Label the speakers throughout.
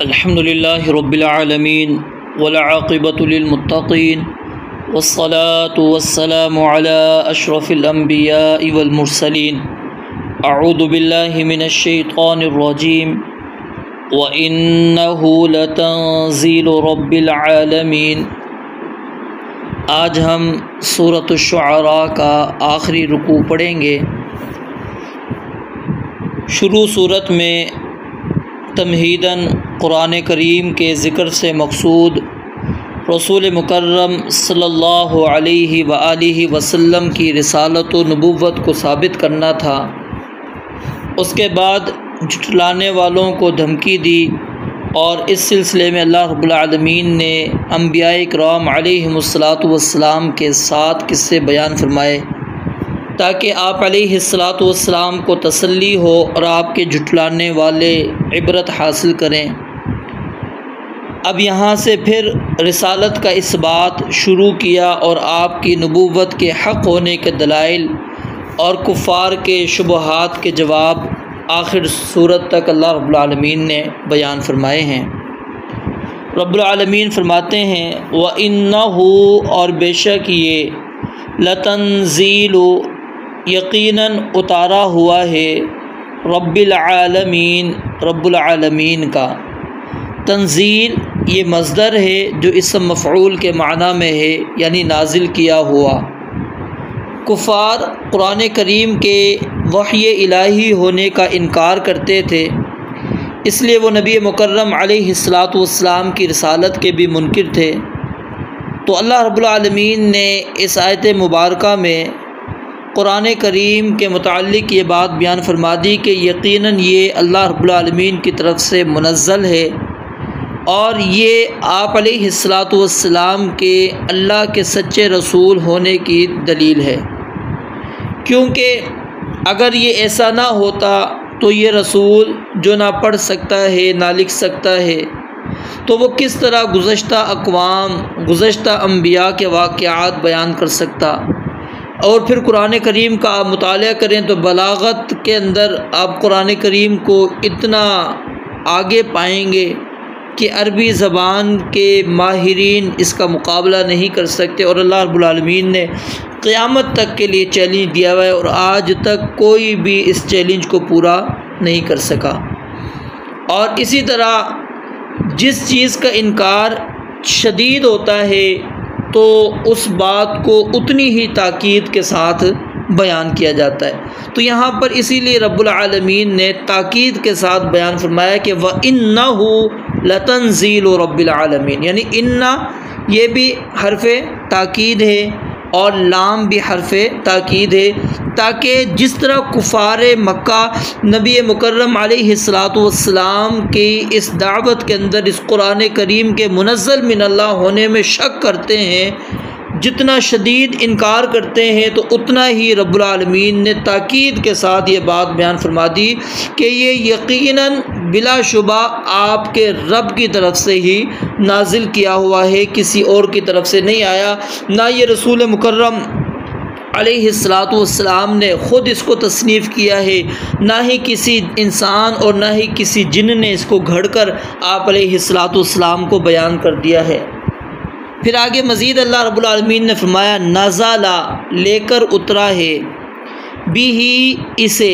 Speaker 1: الحمد للہ رب العالمین والعاقبۃ للمتقین والصلاة والسلام علی اشرف الانبیاء والمرسلین اعوذ باللہ من الشیطان الرجیم وَإِنَّهُ لَتَنزِيلُ رَبِّ الْعَالَمِينَ۔ آج ہم سورۃ الشعراء کا آخری رکوع پڑھیں گے۔ شروع صورت میں تمہیداً قرآن کریم کے ذکر سے مقصود رسول مکرم صلی اللہ علیہ وآلہ وسلم کی رسالت و نبوت کو ثابت کرنا تھا۔ اس کے بعد جھٹلانے والوں کو دھمکی دی، اور اس سلسلے میں اللہ رب العالمین نے انبیاء کرام علیہم السلام کے 7 قصے بیان فرمائے تاکہ آپ علیہ السلام کو تسلی ہو اور آپ کے جھٹلانے والے عبرت حاصل کریں۔ اب یہاں سے پھر رسالت کا اثبات شروع کیا اور آپ کی نبوت کے حق ہونے کے دلائل اور کفار کے شبہات کے جواب آخر صورت تک اللہ رب العالمین نے بیان فرمائے ہیں۔ رب العالمین فرماتے ہیں وَإِنَّهُ، اور بے شک یہ لَتَنزِيلُ، یقیناً اتارا ہوا ہے، رب العالمین، رب العالمین کا۔ تنزیل یہ مصدر ہے جو اسم مفعول کے معنی میں ہے، یعنی نازل کیا ہوا۔ کفار قرآن کریم کے وحی الہی ہونے کا انکار کرتے تھے، اس لیے وہ نبی مکرم علیہ السلام کی رسالت کے بھی منکر تھے۔ تو اللہ رب العالمین نے اس آیت مبارکہ میں قرآن کریم کے متعلق یہ بات بیان فرما دی کہ یقیناً یہ اللہ رب العالمین کی طرف سے منزل ہے، اور یہ آپ علیہ السلام کے اللہ کے سچے رسول ہونے کی دلیل ہے، کیونکہ اگر یہ ایسا نہ ہوتا تو یہ رسول جو نہ پڑھ سکتا ہے نہ لکھ سکتا ہے، تو وہ کس طرح گزشتہ اقوام، گزشتہ انبیاء کے واقعات بیان کر سکتا؟ اور پھر قرآن کریم کا آپ مطالعہ کریں تو بلاغت کے اندر آپ قرآن کریم کو اتنا آگے پائیں گے کہ عربی زبان کے ماہرین اس کا مقابلہ نہیں کر سکتے، اور اللہ رب العالمین نے قیامت تک کے لیے چیلنج دیا ہوا ہے، اور آج تک کوئی بھی اس چیلنج کو پورا نہیں کر سکا۔ اور اسی طرح جس چیز کا انکار شدید ہوتا ہے تو اس بات کو اتنی ہی تاکید کے ساتھ بیان کیا جاتا ہے۔ تو یہاں پر اسی لیے رب العالمین نے تاکید کے ساتھ بیان فرمایا کہ وَإِنَّهُ لَتَنزِيلُ رَبِّ الْعَالَمِينَ، یعنی اِنَّا یہ بھی حرف تاکید ہے اور لام بھی حرف تاکید ہے، تاکہ جس طرح کفار مکہ نبی مکرم علیہ السلام کی اس دعوت کے اندر اس قرآن کریم کے منزل من اللہ ہونے میں شک کرتے ہیں، جتنا شدید انکار کرتے ہیں، تو اتنا ہی رب العالمین نے تاکید کے ساتھ یہ بات بیان فرما دی کہ یہ یقیناً بلا شبہ آپ کے رب کی طرف سے ہی نازل کیا ہوا ہے، کسی اور کی طرف سے نہیں آیا۔ نہ یہ رسول مکرم علیہ السلام نے خود اس کو تصنیف کیا ہے، نہ ہی کسی انسان اور نہ ہی کسی جن نے اس کو گھڑ کر آپ علیہ السلام کو بیان کر دیا ہے۔ پھر آگے مزید اللہ رب العالمین نے فرمایا نزل، لے کر اترا ہے، بھی اسے،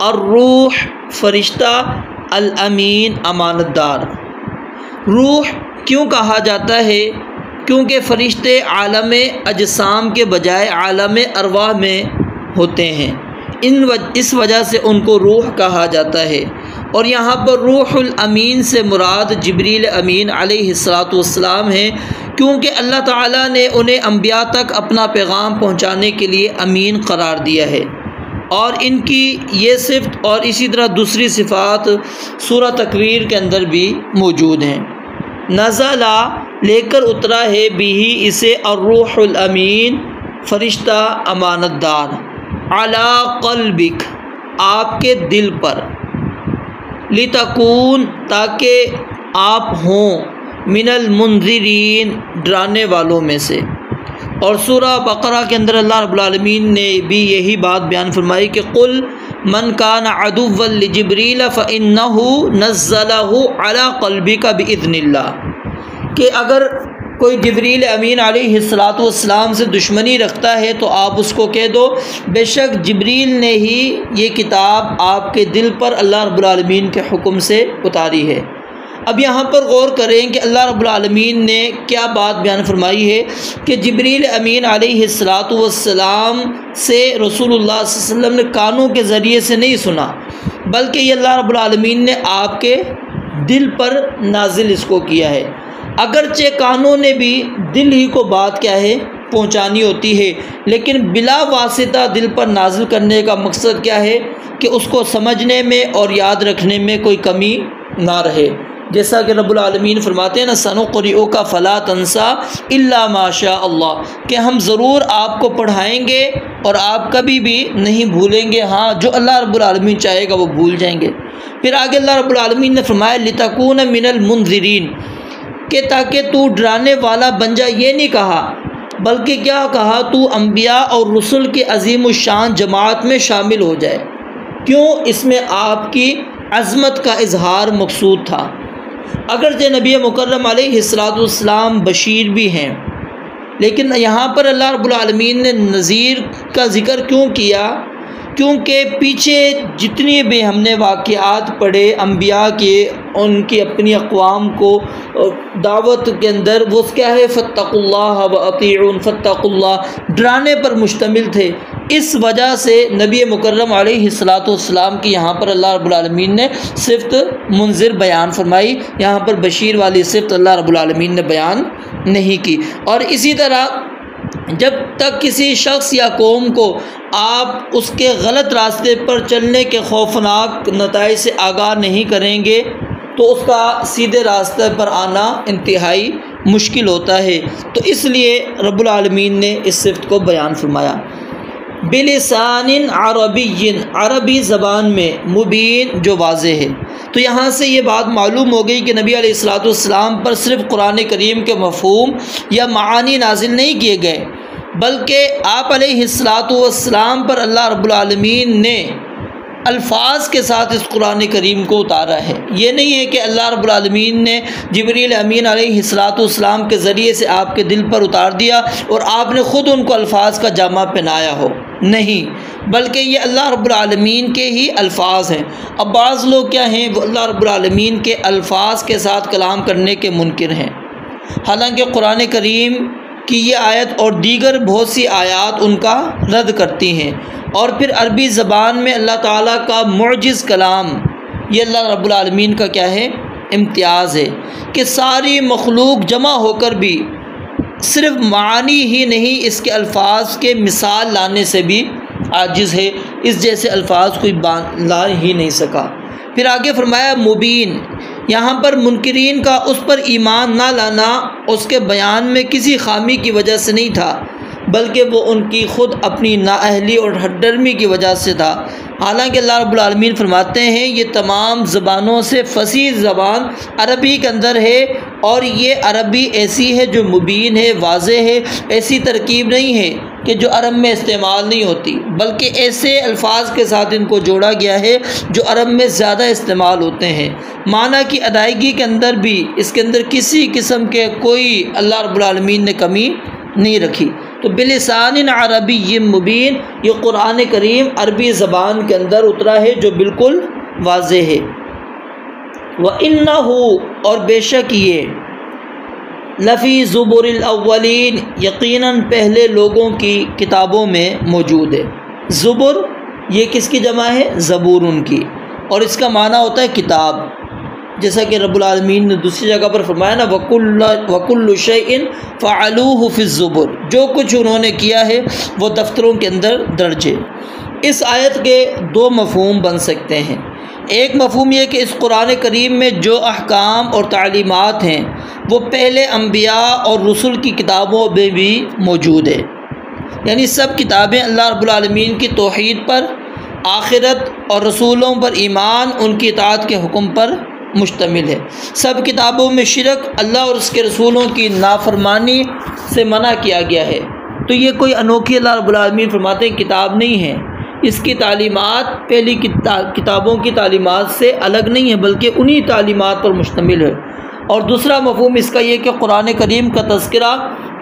Speaker 1: الروح، فرشتہ، الامین، امانت دار۔ روح کیوں کہا جاتا ہے؟ کیونکہ فرشتے عالم اجسام کے بجائے عالم ارواح میں ہوتے ہیں، اس وجہ سے ان کو روح کہا جاتا ہے۔ اور یہاں پر روح الامین سے مراد جبریل امین علیہ السلام ہیں، کیونکہ اللہ تعالیٰ نے انہیں انبیاء تک اپنا پیغام پہنچانے کے لیے امین قرار دیا ہے، اور ان کی یہ صفت اور اسی طرح دوسری صفات سورہ تکویر کے اندر بھی موجود ہیں۔ نزل، لے کر اترا ہے، بھی اسے، الروح الامین، فرشتہ امانت دار، علی قلبک، آپ کے دل پر، لتکون، تاکہ آپ ہوں، من المنذرین، ڈرانے والوں میں سے۔ اور سورہ بقرہ کے اندر اللہ رب العالمین نے بھی یہی بات بیان فرمائی کہ قل من کان عدوا لجبریل فإنہ نزلہ علی قلبک بإذن اللہ، کہ اگر کوئی جبریل امین علیہ السلام سے دشمنی رکھتا ہے تو آپ اس کو کہہ دو بے شک جبریل نے ہی یہ کتاب آپ کے دل پر اللہ رب العالمین کے حکم سے اتاری ہے۔ اب یہاں پر غور کریں کہ اللہ رب العالمین نے کیا بات بیان فرمائی ہے کہ جبریل امین علیہ السلام سے رسول اللہ صلی اللہ علیہ وسلم نے کانوں کے ذریعے سے نہیں سنا، بلکہ یہ اللہ رب العالمین نے آپ کے دل پر نازل اس کو کیا ہے۔ اگرچہ کانوں نے بھی دل ہی کو بات کیا ہے پہنچانی ہوتی ہے، لیکن بلا واسطہ دل پر نازل کرنے کا مقصد کیا ہے کہ اس کو سمجھنے میں اور یاد رکھنے میں کوئی کمی نہ رہے، جیسا کہ رب العالمین فرماتے ہیں نا سنقرئک فلا تنسیٰ الا ما شاء اللہ، کہ ہم ضرور آپ کو پڑھائیں گے اور آپ کبھی بھی نہیں بھولیں گے، ہاں جو اللہ رب العالمین چاہے گا وہ بھول جائیں گے۔ پھر آگے اللہ رب العالمین نے فرمایا لتکون من المنذرین، کہ تاکہ تو ڈرانے والا بن جا، یہ نہیں کہا بلکہ کیا کہا تو انبیاء اور رسل کی عظیم الشان جماعت میں شامل ہو جائے۔ کیوں؟ اس میں آپ کی عظمت کا اظہار مقصود تھا۔ اگرچہ نبی مکرم علیہ السلام بشیر بھی ہیں، لیکن یہاں پر اللہ رب العالمین نے نذیر کا ذکر کیوں کیا؟ کیونکہ پیچھے جتنی بھی ہم نے واقعات پڑھے انبیاء کے، ان کی اپنی اقوام کو دعوت کے اندر وہ کیا ہے فاتقوا اللہ واطیعون، فاتقوا اللہ ڈرانے پر مشتمل تھے۔ اس وجہ سے نبی مکرم علیہ السلام کی یہاں پر اللہ رب العالمین نے صفت منذر بیان فرمائی، یہاں پر بشیر والی صفت اللہ رب العالمین نے بیان نہیں کی۔ اور اسی طرح جب تک کسی شخص یا قوم کو آپ اس کے غلط راستے پر چلنے کے خوفناک نتائج سے آگاہ نہیں کریں گے تو اس کا سیدھے راستے پر آنا انتہائی مشکل ہوتا ہے، تو اس لیے رب العالمین نے اس صفت کو بیان فرمایا۔ بلسان عربی، عربی زبان میں، مبین جو واضح ہے۔ تو یہاں سے یہ بات معلوم ہو گئی کہ نبی علیہ السلام پر صرف قرآن کریم کے مفہوم یا معانی نازل نہیں کیے گئے، بلکہ آپ علیہ السلام پر اللہ رب العالمین نے الفاظ کے ساتھ اس قرآن کریم کو اتارا ہے۔ یہ نہیں ہے کہ اللہ رب العالمین نے جبریل امین علیہ السلام کے ذریعے سے آپ کے دل پر اتار دیا اور آپ نے خود ان کو الفاظ کا جامہ پہنایا ہو، نہیں، بلکہ یہ اللہ رب العالمین کے ہی الفاظ ہیں۔ اب بعض لوگ کیا ہیں، وہ اللہ رب العالمین کے الفاظ کے ساتھ کلام کرنے کے منکر ہیں، حالانکہ قرآن کریم کی یہ آیت اور دیگر بہت سی آیات ان کا رد کرتی ہیں۔ اور پھر عربی زبان میں اللہ تعالیٰ کا معجز کلام، یہ اللہ رب العالمین کا کیا ہے امتیاز ہے کہ ساری مخلوق جمع ہو کر بھی صرف معانی ہی نہیں، اس کے الفاظ کے مثال لانے سے بھی عاجز ہے، اس جیسے الفاظ کوئی لا ہی نہیں سکا۔ پھر آگے فرمایا مبین، یہاں پر منکرین کا اس پر ایمان نہ لانا اس کے بیان میں کسی خامی کی وجہ سے نہیں تھا، بلکہ وہ ان کی خود اپنی نااہلی اور ہٹ ڈرمی کی وجہ سے تھا۔ حالانکہ اللہ رب العالمین فرماتے ہیں یہ تمام زبانوں سے فصیح زبان عربی کے اندر ہے، اور یہ عربی ایسی ہے جو مبین ہے، واضح ہے، ایسی ترکیب نہیں ہے کہ جو عرب میں استعمال نہیں ہوتی، بلکہ ایسے الفاظ کے ساتھ ان کو جوڑا گیا ہے جو عرب میں زیادہ استعمال ہوتے ہیں۔ معنی کی ادائیگی کے اندر بھی اس کے اندر کسی قسم کے کوئی اللہ رب العالمین نے کمی نہیں رکھی۔ تو بلسان عربی مبین، یہ قرآن کریم عربی زبان کے اندر اترا ہے جو بالکل واضح ہے۔ وَإِنَّهُ، اور بے شک یہ لفی زبر الاولین، یقیناً پہلے لوگوں کی کتابوں میں موجود ہے۔ زبر یہ کس کی جمع ہے؟ زبور کی، اور اس کا معنی ہوتا ہے کتاب، جیسا کہ رب العالمین نے دوسری جگہ پر فرمایا نا وَكُلُّ شَيْءٍ فَعَلُوهُ فِي الزُّبُرِ، جو کچھ انہوں نے کیا ہے وہ دفتروں کے اندر درج ہے۔ اس آیت کے دو مفہوم بن سکتے ہیں۔ ایک مفہوم یہ کہ اس قرآن کریم میں جو احکام اور تعلیمات ہیں وہ پہلے انبیاء اور رسل کی کتابوں میں بھی موجود ہے، یعنی سب کتابیں اللہ رب العالمین کی توحید پر، آخرت اور رسولوں پر ایمان، ان کی اطاعت کے حکم پر مشتمل ہے۔ سب کتابوں میں شرک، اللہ اور اس کے رسولوں کی نافرمانی سے منع کیا گیا ہے۔ تو یہ کوئی انوکھی اللہ رب العالمین فرماتے ہیں کتاب نہیں ہے، اس کی تعلیمات پہلی کتابوں کی تعلیمات سے الگ نہیں ہے بلکہ انہی تعلیمات پر مشتمل ہے۔ اور دوسرا مفہوم اس کا یہ کہ قرآن کریم کا تذکرہ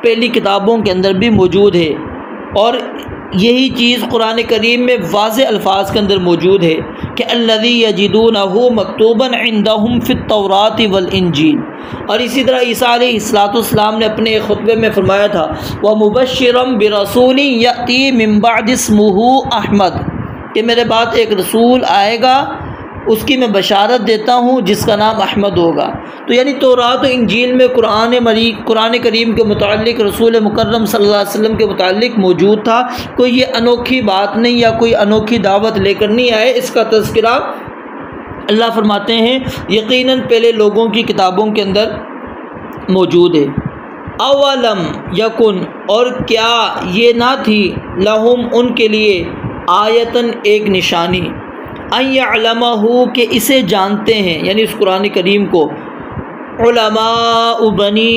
Speaker 1: پہلی کتابوں کے اندر بھی موجود ہے، اور یہی چیز قرآن کریم میں واضح الفاظ کے اندر موجود ہے کہ الذی یجدونہ مکتوبا عندہم فی التوراۃ والانجیل۔ اور اسی طرح عیسیٰ علیہ السلام نے اپنے ایک خطبے میں فرمایا تھا وَمُبَشِّرًا بِرَسُولٍ یأتی من بعد اسمہ احمد، کہ میرے بعد ایک رسول آئے گا، اس کی میں بشارت دیتا ہوں جس کا نام احمد ہوگا۔ تو یعنی تورات و انجیل میں قرآن کریم کے متعلق رسول مکرم صلی اللہ علیہ وسلم کے متعلق موجود تھا۔ کوئی یہ انوکھی بات نہیں یا کوئی انوکھی دعوت لے کر نہیں آئے، اس کا تذکرہ اللہ فرماتے ہیں یقیناً پہلے لوگوں کی کتابوں کے اندر موجود ہے۔ اولم یکن، اور کیا یہ نہ تھی لہم ان کے لیے آیتن ایک نشانی، ان یعلمہ کہ اسے جانتے ہیں یعنی اس قرآن کریم کو علماء بنی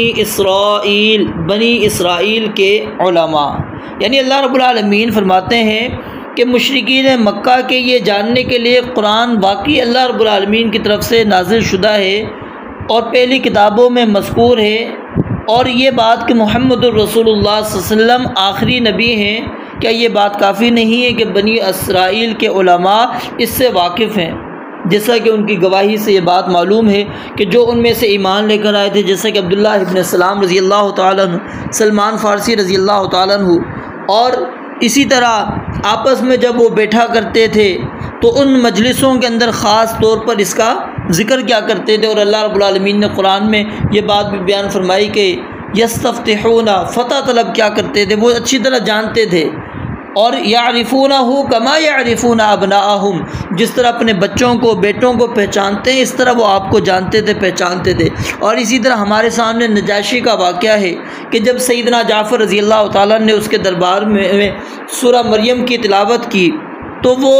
Speaker 1: اسرائیل کے علماء، یعنی اللہ رب العالمین فرماتے ہیں کہ مشرکین مکہ کے یہ جاننے کے لیے قرآن واقعی اللہ رب العالمین کی طرف سے نازل شدہ ہے اور پہلی کتابوں میں مذکور ہے، اور یہ بات کہ محمد الرسول اللہ صلی اللہ علیہ وسلم آخری نبی ہیں، کیا یہ بات کافی نہیں ہے کہ بنی اسرائیل کے علماء اس سے واقف ہیں؟ جیسا کہ ان کی گواہی سے یہ بات معلوم ہے کہ جو ان میں سے ایمان لے کر آئے تھے، جیسا کہ عبداللہ ابن سلام رضی اللہ تعالیٰ عنہ، سلمان فارسی رضی اللہ تعالیٰ عنہ، اور اسی طرح آپس میں جب وہ بیٹھا کرتے تھے تو ان مجلسوں کے اندر خاص طور پر اس کا ذکر کیا کرتے تھے، اور اللہ رب العالمین نے قرآن میں یہ بات بھی بیان فرمائی کہ یستفتحون، فتح طلب کیا کرتے تھے، وہ اچھی طرح جانتے تھے، اور یعرفونہ کما یعرفون ابناءہم، جس طرح اپنے بچوں کو بیٹوں کو پہچانتے ہیں اس طرح وہ آپ کو جانتے تھے پہچانتے تھے۔ اور اسی طرح ہمارے سامنے نجاشی کا واقعہ ہے کہ جب سیدنا جعفر رضی اللہ تعالیٰ نے اس کے دربار میں سورہ مریم کی تلاوت کی تو وہ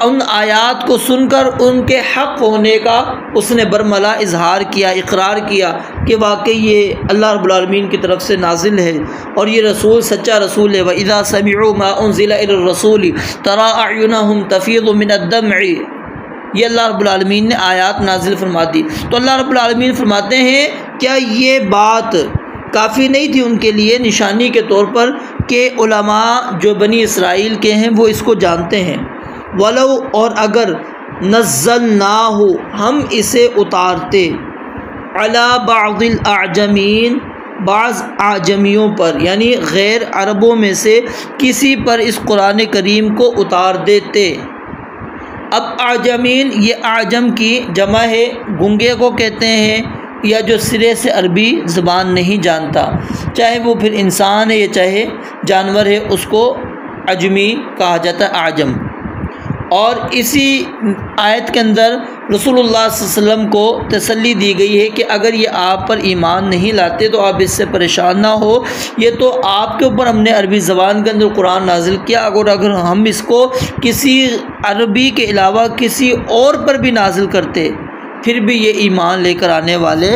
Speaker 1: ان آیات کو سن کر ان کے حق ہونے کا اس نے برملا اظہار کیا، اقرار کیا کہ واقعی یہ اللہ رب العالمین کی طرف سے نازل ہے اور یہ رسول سچا رسول ہے۔ وَإِذَا سَمِعُوا مَا أُنزِلَ إِلَى الرَّسُولِ تَرَىٰ أَعْيُنَهُمْ تَفِيضُ مِنَ الدَّمْعِ، یہ اللہ رب العالمین نے آیات نازل فرما دی۔ تو اللہ رب العالمین فرماتے ہیں کیا یہ بات کافی نہیں تھی ان کے لیے نشانی کے طور پر کہ علماء جو بنی اسرائیل کے ہیں وہ اس کو جانتے ہیں۔ ولو، اور اگر نزلناہ، ہم اسے اتارتے، علی بعض الاعجمین، بعض اعجمیوں پر یعنی غیر عربوں میں سے کسی پر اس قرآن کریم کو اتار دیتے۔ اب اعجمین یہ اعجم کی جمع ہے، گنگے کو کہتے ہیں یا جو سرے سے عربی زبان نہیں جانتا، چاہے وہ پھر انسان ہے یا چاہے جانور ہے، اس کو عجمی کہا جاتا ہے، اعجم۔ اور اسی آیت کے اندر رسول اللہ صلی اللہ علیہ وسلم کو تسلی دی گئی ہے کہ اگر یہ آپ پر ایمان نہیں لاتے تو آپ اس سے پریشان نہ ہو، یہ تو آپ کے اوپر ہم نے عربی زبان کے اندر قرآن نازل کیا، اگر ہم اس کو کسی عربی کے علاوہ کسی اور پر بھی نازل کرتے پھر بھی یہ ایمان لے کر آنے والے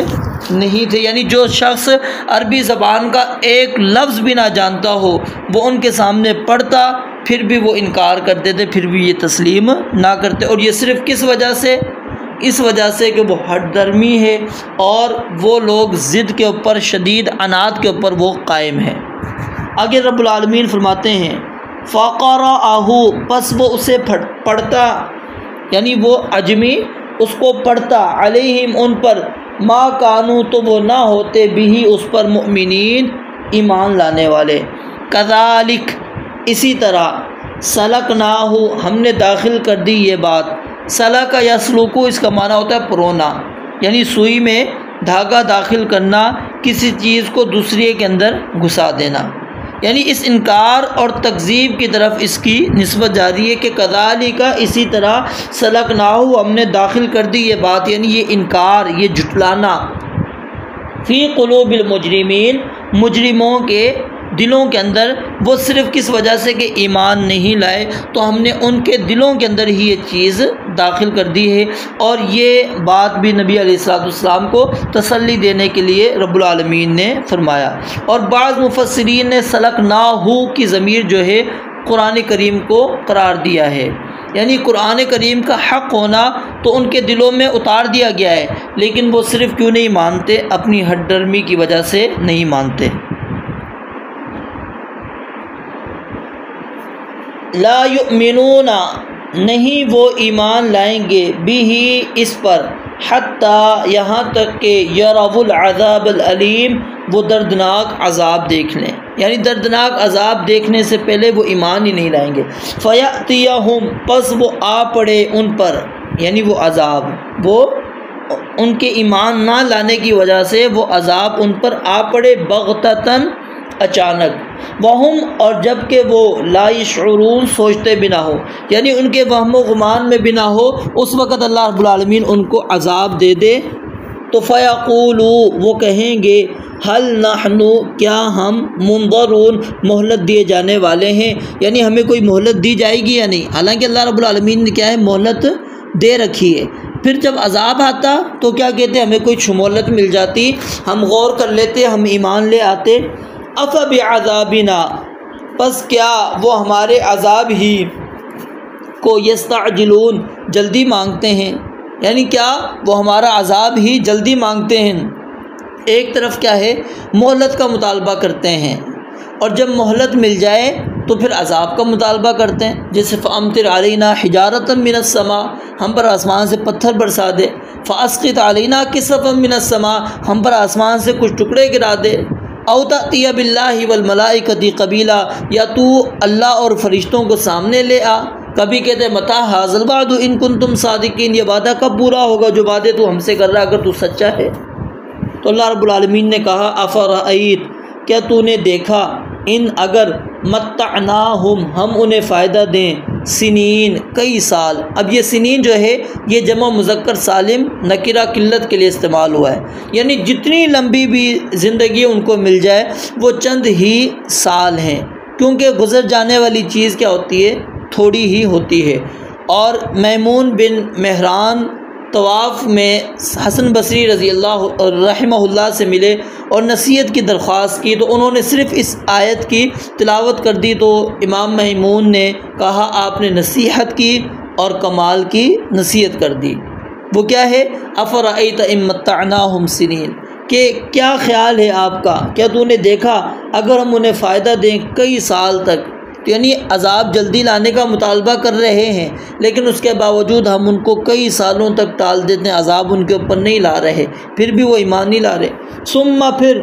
Speaker 1: نہیں تھے۔ یعنی جو شخص عربی زبان کا ایک لفظ بھی نہ جانتا ہو وہ ان کے سامنے پڑھتا پھر بھی وہ انکار کرتے تھے، پھر بھی یہ تسلیم نہ کرتے، اور یہ صرف کس وجہ سے؟ اس وجہ سے کہ وہ ہٹ درمی ہے اور وہ لوگ ضد کے اوپر، شدید عناد کے اوپر وہ قائم ہیں۔ آگے رب العالمین فرماتے ہیں فَقَرَأَهُ، پس وہ اسے پڑھتا، یعنی وہ عجمی اس کو پڑھتا، علیہم ان پر، ما کانوا تو وہ نہ ہوتے بھی اس پر، مؤمنین ایمان لانے والے۔ کذالک اسی طرح، سلکناہ ہم نے داخل کر دی یہ بات، سلک یسلک اس کا معنی ہوتا ہے پرونا، یعنی سوئی میں دھاگا داخل کرنا، کسی چیز کو دوسرے کے اندر گھسا دینا، یعنی اس انکار اور تکذیب کی طرف اس کی نسبت جاری ہے کہ کذالک اسی طرح، سلکناہ ہم نے داخل کر دی یہ بات، یعنی یہ انکار، یہ جھٹلانا، فی قلوب المجرمین، مجرموں کے دلوں کے اندر، وہ صرف کس وجہ سے کہ ایمان نہیں لائے تو ہم نے ان کے دلوں کے اندر ہی یہ چیز داخل کر دی ہے۔ اور یہ بات بھی نبی علیہ السلام کو تسلی دینے کے لیے رب العالمین نے فرمایا۔ اور بعض مفسرین نے سلکناہ کی ضمیر جو ہے قرآن کریم کو قرار دیا ہے۔ یعنی قرآن کریم کا حق ہونا تو ان کے دلوں میں اتار دیا گیا ہے، لیکن وہ صرف کیوں نہیں مانتے؟ اپنی ہٹ ڈرمی کی وجہ سے نہیں مانتے۔ لا یؤمنون، نہیں وہ ایمان لائیں گے، بھی اس پر، حتیٰ یہاں تک کہ یروا العذاب العلیم، وہ دردناک عذاب دیکھ لیں۔ یعنی دردناک عذاب دیکھنے سے پہلے وہ ایمان ہی نہیں لائیں گے۔ فیأتیہم، پس وہ آ پڑے ان پر، یعنی وہ عذاب، وہ ان کے ایمان نہ لانے کی وجہ سے وہ عذاب ان پر آ پڑے، بغتتاً، اچانک، وہم، اور جب کہ وہ لا یشعرون، سوچتے بھی نہ ہو، یعنی ان کے وہم و گمان میں بھی نہ ہو، اس وقت اللہ رب العالمین ان کو عذاب دے دے تو فیقولو، وہ کہیں گے، ہل نحن، کیا ہم منظرون، مہلت دیے جانے والے ہیں، یعنی ہمیں کوئی مہلت دی جائے گی یا نہیں؟ حالانکہ اللہ رب العالمین نے کیا ہے، مہلت دے رکھی ہے۔ پھر جب عذاب آتا تو کیا کہتے، ہمیں کوئی مہلت مل جاتی، ہم غور کر لیتے، ہم ایمان لے آتے۔ افبعذابنا، پس کیا وہ ہمارے عذاب ہی کو یستعجلون، جلدی مانگتے ہیں؟ یعنی کیا وہ ہمارا عذاب ہی جلدی مانگتے ہیں؟ ایک طرف کیا ہے، مہلت کا مطالبہ کرتے ہیں، اور جب مہلت مل جائے تو پھر عذاب کا مطالبہ کرتے ہیں، جیسے فَأَمْطِرْ عَلَيْنَا حِجَارَةً مِّنَ السَّمَاءِ، ہم پر آسمان سے پتھر برسا دے، فَأَسْقِطْ عَلَيْنَا كِسَفًا مِّنَ السَّمَاءِ، ہم پر آسمان سے کچھ ٹکڑے گرا دے، او تأتی باللہ والملائکۃ قبیلا، یا تو اللہ اور فرشتوں کو سامنے لے آ۔ کبھی کہتے متی ھذا الوعد ان کنتم صادقین، یہ وعدہ کب پورا ہوگا جو وعدے تو ہم سے کر رہا اگر تو سچا ہے؟ تو اللہ رب العالمین نے کہا افرأیت، کیا تو نے دیکھا، ان اگر متعناہم، ہم انہیں فائدہ دیں، سنین، کئی سال۔ اب یہ سنین جو ہے یہ جمع مذکر سالم نکرہ قلت کے لیے استعمال ہوا ہے، یعنی جتنی لمبی بھی زندگی ان کو مل جائے وہ چند ہی سال ہیں، کیونکہ گزر جانے والی چیز کیا ہوتی ہے، تھوڑی ہی ہوتی ہے۔ اور میمون بن مہران طواف میں حسن بصری رضی اللہ رحمہ اللہ سے ملے اور نصیحت کی درخواست کی، تو انہوں نے صرف اس آیت کی تلاوت کر دی، تو امام میمون نے کہا آپ نے نصیحت کی اور کمال کی نصیحت کر دی۔ وہ کیا ہے، افرأیت ان متعناہم سنین، کہ کیا خیال ہے آپ کا، کیا تو نے دیکھا اگر ہم انہیں فائدہ دیں کئی سال تک، یعنی عذاب جلدی لانے کا مطالبہ کر رہے ہیں لیکن اس کے باوجود ہم ان کو کئی سالوں تک ٹال دیتے ہیں، عذاب ان کے اوپر نہیں لا رہے، پھر بھی وہ ایمان نہیں لا رہے۔ ثم، پھر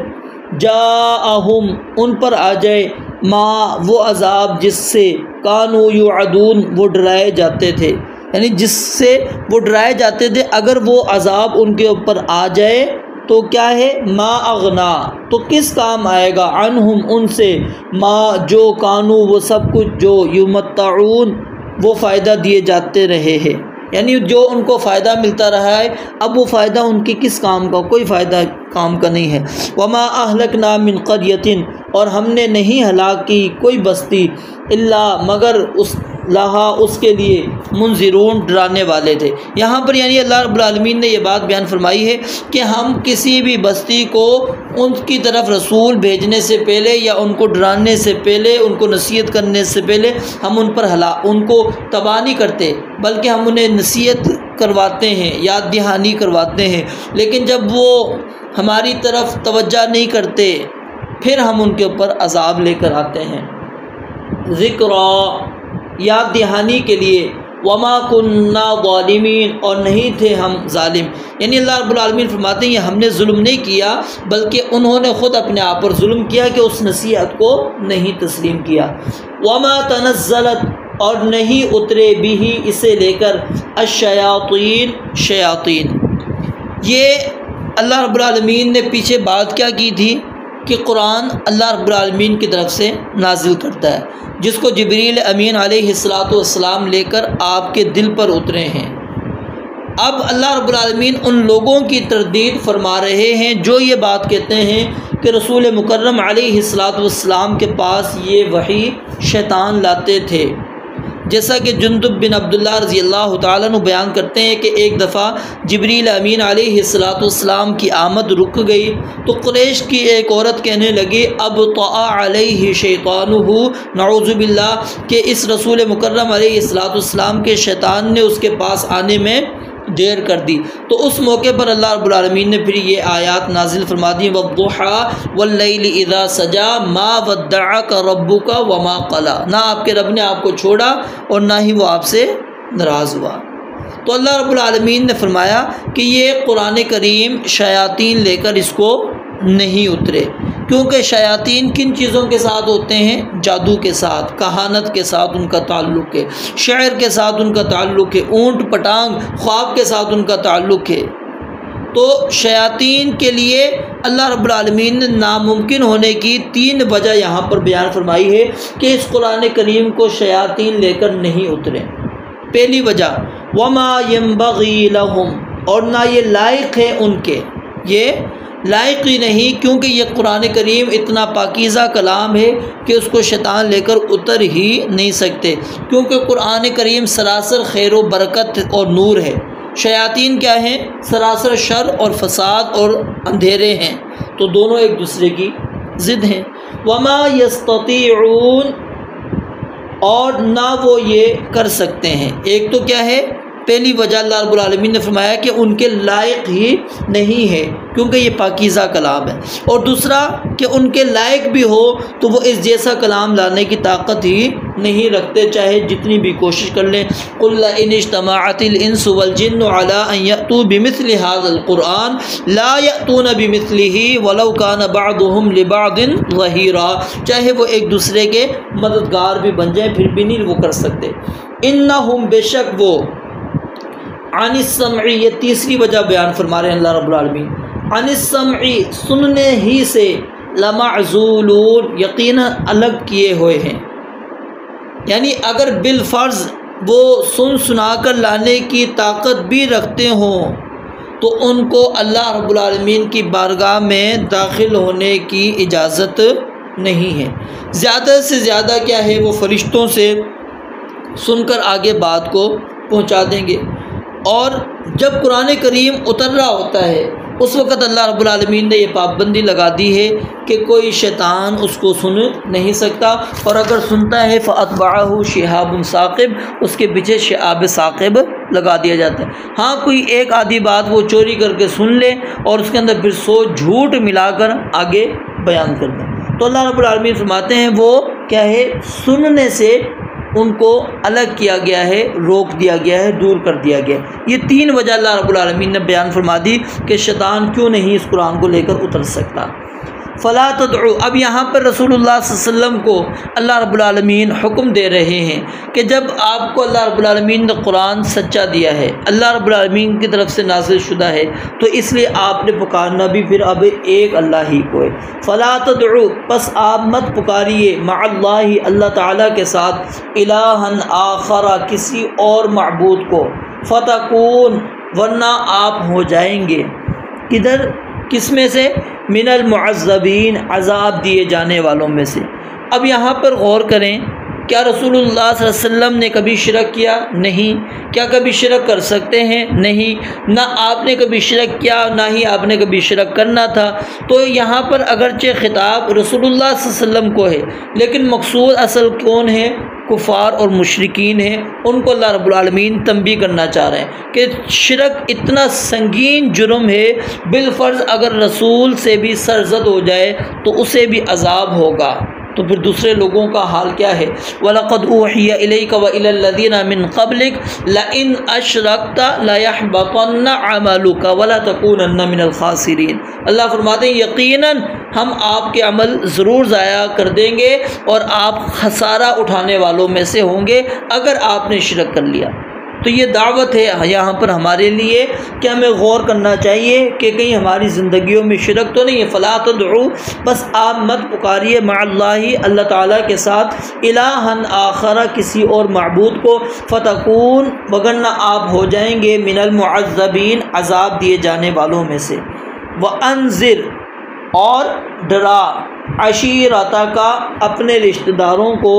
Speaker 1: جاءہم، ان پر آ جائے، ما، وہ عذاب جس سے کانوا یوعدون، وہ ڈرائے جاتے تھے، یعنی جس سے وہ ڈرائے جاتے تھے، اگر وہ عذاب ان کے اوپر آ جائے تو کیا ہے، ما اغنا، تو کس کام آئے گا، عنہم، ان سے، ما، جو، کانو، وہ سب کچھ جو، یمتعون، وہ فائدہ دیے جاتے رہے ہیں، یعنی جو ان کو فائدہ ملتا رہا ہے، اب وہ فائدہ ان کے کس کام کا، کوئی فائدہ کام کا نہیں ہے۔ وما اہلکنا من قریۃ، اور ہم نے نہیں ہلاک کی کوئی بستی، الا، مگر اس کے لیے منذرون، ڈرانے والے تھے۔ یہاں پر یعنی اللہ رب العالمین نے یہ بات بیان فرمائی ہے کہ ہم کسی بھی بستی کو ان کی طرف رسول بھیجنے سے پہلے یا ان کو ڈرانے سے پہلے، ان کو نصیحت کرنے سے پہلے ہم ان کو تباہ نہیں کرتے، بلکہ ہم انہیں نصیحت کرواتے ہیں، یاد دہانی کرواتے ہیں، لیکن جب وہ ہماری طرف توجہ نہیں کرتے پھر ہم ان کے اوپر عذاب لے کر آتے ہیں۔ ذکرا، یاد دہانی کے لیے، وما کننا ظالمین، اور نہیں تھے ہم ظالم، یعنی اللہ رب العالمین فرماتے ہیں ہم نے ظلم نہیں کیا بلکہ انہوں نے خود اپنے آپ پر ظلم کیا کہ اس نصیحت کو نہیں تسلیم کیا۔ وما تنزلت، اور نہیں اترے بھی، اسے لے کر، الشیاطین، شیاطین۔ یہ اللہ رب العالمین نے پیچھے بات کیا کی تھی کہ قرآن اللہ رب العالمین کی طرف سے نازل کرتا ہے، جس کو جبریل امین علیہ السلام لے کر آپ کے دل پر اترے ہیں۔ اب اللہ رب العالمین ان لوگوں کی تردید فرما رہے ہیں جو یہ بات کہتے ہیں کہ رسول مکرم علیہ السلام کے پاس یہ وحی شیطان لاتے تھے، جیسا کہ جندب بن عبداللہ رضی اللہ تعالیٰ عنہ بیان کرتے ہیں کہ ایک دفعہ جبریل امین علیہ السلام کی آمد رک گئی تو قریش کی ایک عورت کہنے لگی اب طاع علیہ شیطانہ نعوذ باللہ کہ اس رسول مکرم علیہ السلام کے شیطان نے اس کے پاس آنے میں دیر کر دی۔ تو اس موقع پر اللہ رب العالمین نے پھر یہ آیات نازل فرما دی وَالضُّحَىٰ وَاللَّيْلِ إِذَا سَجَىٰ مَا وَدَّعَكَ رَبُّكَ وَمَا قَلَىٰ، نہ آپ کے رب نے آپ کو چھوڑا اور نہ ہی وہ آپ سے ناراض ہوا۔ تو اللہ رب العالمین نے فرمایا کہ یہ قرآن کریم شیاطین لے کر اس کو نہیں اترے، کیونکہ شیاطین کن چیزوں کے ساتھ ہوتے ہیں؟ جادو کے ساتھ، کہانت کے ساتھ ان کا تعلق ہے، شعر کے ساتھ ان کا تعلق ہے، اونٹ پٹانگ خواب کے ساتھ ان کا تعلق ہے۔ تو شیاطین کے لیے اللہ رب العالمین نے ناممکن ہونے کی 3 وجہ یہاں پر بیان فرمائی ہے کہ اس قرآن کریم کو شیاطین لے کر نہیں اترے۔ پہلی وجہ وَمَا يَنبَغِي لَهُمْ، اور نہ یہ لائق ہے ان کے، یہ لائق ہی نہیں، کیونکہ یہ قرآن کریم اتنا پاکیزہ کلام ہے کہ اس کو شیطان لے کر اتر ہی نہیں سکتے، کیونکہ قرآن کریم سراسر خیر و برکت اور نور ہے۔ شیاطین کیا ہیں؟ سراسر شر اور فساد اور اندھیرے ہیں، تو دونوں ایک دوسرے کی ضد ہیں۔ وما یستطیعون، اور نہ وہ یہ کر سکتے ہیں۔ ایک تو کیا ہے؟ پہلی وجہ اللہ رب العالمین نے فرمایا کہ ان کے لائق ہی نہیں ہے، کیونکہ یہ پاکیزہ کلام ہے، اور دوسرا کہ ان کے لائق بھی ہو تو وہ اس جیسا کلام لانے کی طاقت ہی نہیں رکھتے، چاہے جتنی بھی کوشش کر لیں۔ قُلْ لَئِنِ اجْتَمَعَتِ الْإِنسُ وَالْجِنُّ عَلَىٰ أَن يَأْتُوا بِمِثْلِ هَٰذَا الْقُرْآنِ لَا يَأْتُونَ بِمِثْلِهِ وَلَوْ كَانَ بَعْضُهُمْ لِبَعْضٍ ظَهِيرًا، چاہے وہ ایک دوسرے کے مددگار بھی بن جائیں پھر بھی نہیں وہ کر سکتے۔ إِنَّهُمْ، بے شک وہ، عن السمع، یہ تیسری وجہ بیان فرما رہے ہیں اللہ رب العالمین، عن السمع، سننے ہی سے، لمعزولون، یقیناً الگ کیے ہوئے ہیں۔ یعنی اگر بالفرض وہ سنا کر لانے کی طاقت بھی رکھتے ہوں تو ان کو اللہ رب العالمین کی بارگاہ میں داخل ہونے کی اجازت نہیں ہے۔ زیادہ سے زیادہ کیا ہے؟ وہ فرشتوں سے سن کر آگے بات کو پہنچا دیں گے، اور جب قرآن کریم اتر رہا ہوتا ہے اس وقت اللہ رب العالمین نے یہ پابندی لگا دی ہے کہ کوئی شیطان اس کو سن نہیں سکتا، اور اگر سنتا ہے فَأَتْبَعَهُ شِهَابٌ ثَاقِبٌ، اس کے پیچھے شہاب ثاقب لگا دیا جاتا ہے۔ ہاں کوئی ایک آدھی بات وہ چوری کر کے سن لے اور اس کے اندر پھر 100 جھوٹ ملا کر آگے بیان کر دیں، تو اللہ رب العالمین فرماتے ہیں وہ کیا ہے؟ سننے سے ان کو الگ کیا گیا ہے، روک دیا گیا ہے، دور کر دیا گیا ہے۔ یہ 3 وجہ اللہ رب العالمین نے بیان فرما دی کہ شیطان کیوں نہیں اس قرآن کو لے کر اتر سکتا۔ فلا تدعو، اب یہاں پر رسول اللہ صلی اللہ علیہ وسلم کو اللہ رب العالمین حکم دے رہے ہیں کہ جب آپ کو اللہ رب العالمین نے قرآن سچا دیا ہے، اللہ رب العالمین کی طرف سے نازل شدہ ہے، تو اس لیے آپ نے پکارنا بھی پھر اب ایک اللہ ہی کو ہے۔ فلا تدعو، پس آپ مت پکاریے، مع اللہ، اللہ تعالیٰ کے ساتھ، الہًا آخر، کسی اور معبود کو، فتکون، ورنہ آپ ہو جائیں گے، کدھر؟ کس میں سے؟ من المعذبین، عذاب دیے جانے والوں میں سے۔ اب یہاں پر غور کریں، کیا رسول اللہ صلی اللہ علیہ وسلم نے کبھی شرک کیا؟ نہیں۔ کیا کبھی شرک کر سکتے ہیں؟ نہیں۔ نہ آپ نے کبھی شرک کیا، نہ ہی آپ نے کبھی شرک کرنا تھا۔ تو یہاں پر اگرچہ خطاب رسول اللہ صلی اللہ علیہ وسلم کو ہے، لیکن مقصود اصل کون ہے؟ کفار اور مشرکین ہیں، ان کو اللہ رب العالمین تنبیہ کرنا چاہ رہے ہیں کہ شرک اتنا سنگین جرم ہے، بالفرض اگر رسول سے بھی سرزد ہو جائے تو اسے بھی عذاب ہوگا، تو پھر دوسرے لوگوں کا حال کیا ہے؟ وَلَقَدْ أُوحِيَ إِلَيْكَ وَإِلَى الَّذِينَ مِن قَبْلِكَ لَئِنْ أَشْرَكْتَ لَيَحْبَطَنَّ عَمَلُكَ وَلَتَكُونَنَّ مِنَ الْخَاسِرِينَ۔ اللہ فرماتے ہیں یقیناً ہم آپ کے عمل ضرور ضائع کر دیں گے اور آپ خسارہ اٹھانے والوں میں سے ہوں گے اگر آپ نے شرک کر لیا۔ تو یہ دعوت ہے یہاں پر ہمارے لیے کہ ہمیں غور کرنا چاہیے کہ کہیں ہماری زندگیوں میں شرک تو نہیں ہے۔ فلا تدعو، بس آپ مت پکاریے، مع اللہ، اللہ تعالیٰ کے ساتھ، الہًا آخر، کسی اور معبود کو، فتکون، وگرنہ آپ ہو جائیں گے، من المعذبین، عذاب دیے جانے والوں میں سے۔ وانذر، اور ڈرا، عشیرتک، اپنے رشتہ داروں کو،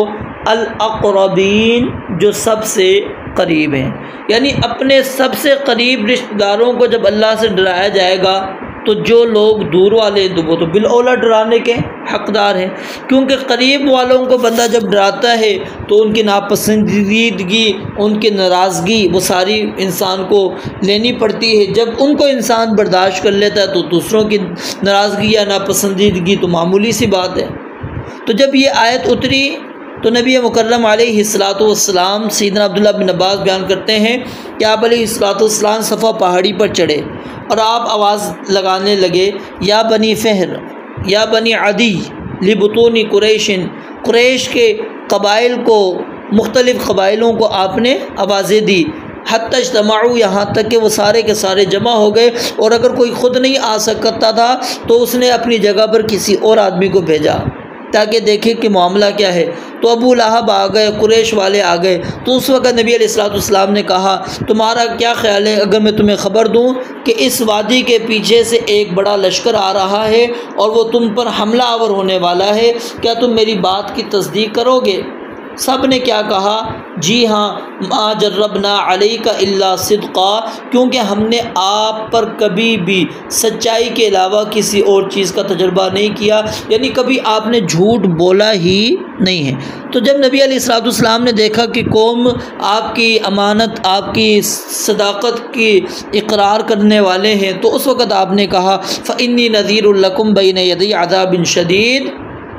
Speaker 1: الاقربین، جو سب سے قریب ہیں۔ یعنی اپنے سب سے قریب رشتہ داروں کو جب اللہ سے ڈرایا جائے گا تو جو لوگ دور والے ہیں وہ تو بالاولیٰ ڈرانے کے حقدار ہیں، کیونکہ قریب والوں کو بندہ جب ڈراتا ہے تو ان کی ناپسندیدگی، ان کی ناراضگی وہ ساری انسان کو لینی پڑتی ہے۔ جب ان کو انسان برداشت کر لیتا ہے تو دوسروں کی ناراضگی یا ناپسندیدگی تو معمولی سی بات ہے۔ تو جب یہ آیت اتری تو نبی مکرم علیہ الصلاۃ والسلام، سیدنا عبداللہ بن عباس بیان کرتے ہیں کہ آپ علیہ الصلاۃ والسلام صفا پہاڑی پر چڑھے اور آپ آواز لگانے لگے، یا بنی فہر یا بنی عدی لبطون قریش، قریش کے قبائل کو، مختلف قبائلوں کو آپ نے آوازیں دی، حتی اجتمعوا، یہاں تک کہ وہ سارے کے سارے جمع ہو گئے، اور اگر کوئی خود نہیں آ سکتا تھا تو اس نے اپنی جگہ پر کسی اور آدمی کو بھیجا تاکہ دیکھے کہ معاملہ کیا ہے۔ تو ابو لہب آ گئے، قریش والے آ گئے، تو اس وقت نبی علیہ الصلوۃ والسلام نے کہا تمہارا کیا خیال ہے اگر میں تمہیں خبر دوں کہ اس وادی کے پیچھے سے ایک بڑا لشکر آ رہا ہے اور وہ تم پر حملہ آور ہونے والا ہے، کیا تم میری بات کی تصدیق کرو گے؟ سب نے کیا کہا؟ جی ہاں، ما جربنا علیک الا صدقا، کیونکہ ہم نے آپ پر کبھی بھی سچائی کے علاوہ کسی اور چیز کا تجربہ نہیں کیا، یعنی کبھی آپ نے جھوٹ بولا ہی نہیں ہے۔ تو جب نبی علیہ الصلوۃ والسلام نے دیکھا کہ قوم آپ کی امانت، آپ کی صداقت کی اقرار کرنے والے ہیں، تو اس وقت آپ نے کہا فإنی نذیر لکم بین یدی عذاب شدید،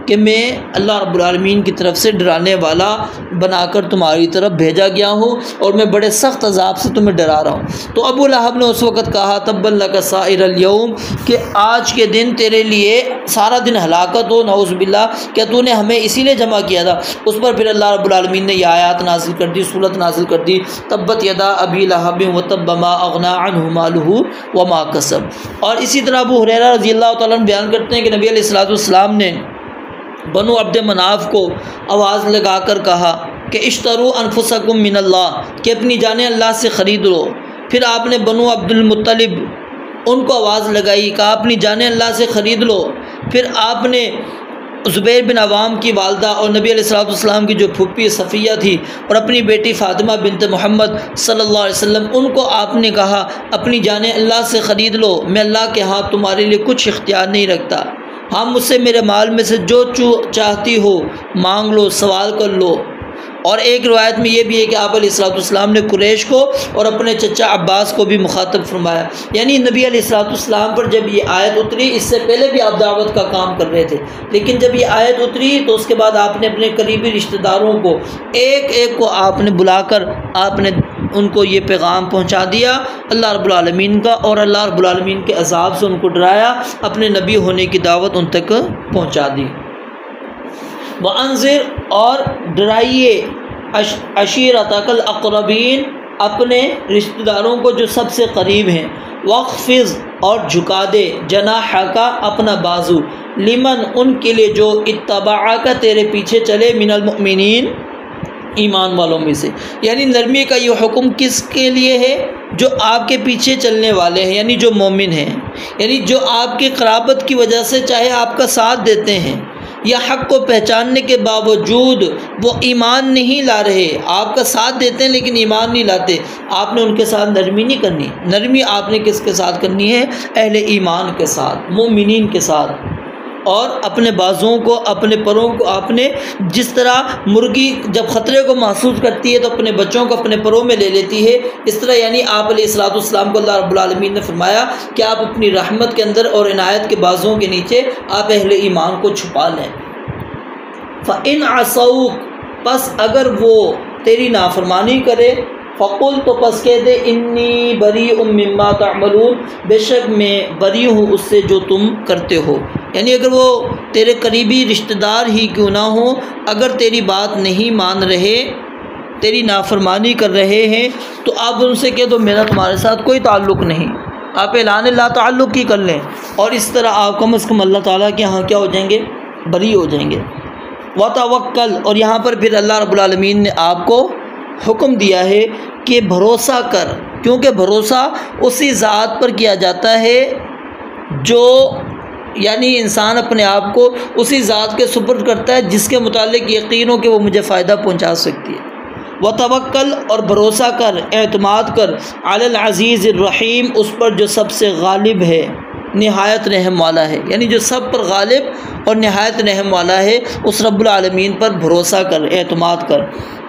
Speaker 1: کہ میں اللہ رب العالمین کی طرف سے ڈرانے والا بنا کر تمہاری طرف بھیجا گیا ہوں اور میں بڑے سخت عذاب سے تمہیں ڈرا رہا ہوں۔ تو ابو لہب نے اس وقت کہا تبا لک سائر الیوم، کہ آج کے دن تیرے لیے سارا دن ہلاکت ہو، نعوذ باللہ، کیا تو نے ہمیں اسی لیے جمع کیا تھا؟ اس پر پھر اللہ رب العالمین نے یہ آیات نازل کر دی، سورت نازل کر دی، تبت یدا ابی لہب وتب ما اغنی عنہ مالہ وما کسب۔ اور اسی طرح ابو ہریرہ رضی اللہ تعالیٰ عنہ بیان کرتے ہیں کہ نبی علیہ الصلوۃ والسلام نے بنو عبد مناف کو آواز لگا کر کہا کہ اشتروا انفسکم من اللہ، کہ اپنی جانیں اللہ سے خرید لو۔ پھر آپ نے بنو عبد المطلب ان کو آواز لگائی، کہا اپنی جانیں اللہ سے خرید لو۔ پھر آپ نے زبیر بن عوام کی والدہ اور نبی علیہ الصلوۃ والسلام کی جو پھوپھی صفیہ تھی اور اپنی بیٹی فاطمہ بنت محمد صلی اللہ علیہ وسلم، ان کو آپ نے کہا اپنی جانیں اللہ سے خرید لو، میں اللہ کے ہاں تمہارے لیے کچھ اختیار نہیں رکھتا، ہاں مجھ سے میرے مال میں سے جو چاہتی ہو مانگ لو، سوال کر لو۔ اور ایک روایت میں یہ بھی ہے کہ آپ علیہ الصلوۃ والسلام نے قریش کو اور اپنے چچا عباس کو بھی مخاطب فرمایا، یعنی نبی علیہ الصلوۃ والسلام پر جب یہ آیت اتری، اس سے پہلے بھی آپ دعوت کا کام کر رہے تھے، لیکن جب یہ آیت اتری تو اس کے بعد آپ نے اپنے قریبی رشتہ داروں کو ایک ایک کو آپ نے بلا کر آپ نے ان کو یہ پیغام پہنچا دیا اللہ رب العالمین کا، اور اللہ رب العالمین کے عذاب سے ان کو ڈرایا، اپنے نبی ہونے کی دعوت ان تک پہنچا دی۔ وَأَنذِرْ، اور ڈرائیے، عشیرتک الاقربین، اپنے رشتہ داروں کو جو سب سے قریب ہیں، وَاخْفِضْ، اور جھکا دے، جناحک، اپنا بازو، لمن، ان کے لیے جو اتبعک، تیرے پیچھے چلے، من المؤمنین، ایمان والوں میں سے۔ یعنی نرمی کا یہ حکم کس کے لیے ہے؟ جو آپ کے پیچھے چلنے والے ہیں، یعنی جو مومن ہیں، یعنی جو آپ کی قرابت کی وجہ سے چاہے آپ کا ساتھ دیتے ہیں یا حق کو پہچاننے کے باوجود وہ ایمان نہیں لا رہے، آپ کا ساتھ دیتے ہیں لیکن ایمان نہیں لاتے، آپ نے ان کے ساتھ نرمی نہیں کرنی۔ نرمی آپ نے کس کے ساتھ کرنی ہے؟ اہل ایمان کے ساتھ، مومنین کے ساتھ۔ اور اپنے بازوؤں کو، اپنے پروں کو، آپ نے جس طرح مرغی جب خطرے کو محسوس کرتی ہے تو اپنے بچوں کو اپنے پروں میں لے لیتی ہے، اس طرح یعنی آپ علیہ الصلوۃ والسلام کو اللہ رب العالمین نے فرمایا کہ آپ اپنی رحمت کے اندر اور عنایت کے بازوؤں کے نیچے آپ اہل ایمان کو چھپا لیں۔ فَإِنْ عَصَوْكَ، پس اگر وہ تیری نافرمانی کرے، فقل، تو پس کہہ دے، انی بریء مما تعملون، بے شک میں بری ہوں اس سے جو تم کرتے ہو۔ یعنی اگر وہ تیرے قریبی رشتہ دار ہی کیوں نہ ہوں، اگر تیری بات نہیں مان رہے، تیری نافرمانی کر رہے ہیں، تو آپ ان سے کہہ دو میرا تمہارے ساتھ کوئی تعلق نہیں، آپ اعلان لا تعلق ہی کر لیں، اور اس طرح آپ کم از کم اللہ تعالیٰ کے ہاں کیا ہو جائیں گے؟ بری ہو جائیں گے۔ وتوکل، اور یہاں پر پھر اللہ رب العالمین نے آپ کو حکم دیا ہے کہ بھروسہ کر، کیونکہ بھروسہ اسی ذات پر کیا جاتا ہے جو، یعنی انسان اپنے آپ کو اسی ذات کے سپرد کرتا ہے جس کے متعلق یقین ہو کہ وہ مجھے فائدہ پہنچا سکتی ہے۔ وتوکل اور بھروسہ کر، اعتماد کر، علی العزیز الرحیم اس پر جو سب سے غالب ہے، نہایت رحم والا ہے، یعنی جو سب پر غالب اور نہایت رحم والا ہے، اس رب العالمین پر بھروسہ کر، اعتماد کر۔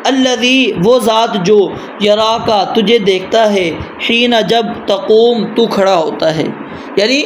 Speaker 1: الذی وہ ذات جو یراکا تجھے دیکھتا ہے، حین جب تقوم تو کھڑا ہوتا ہے، یعنی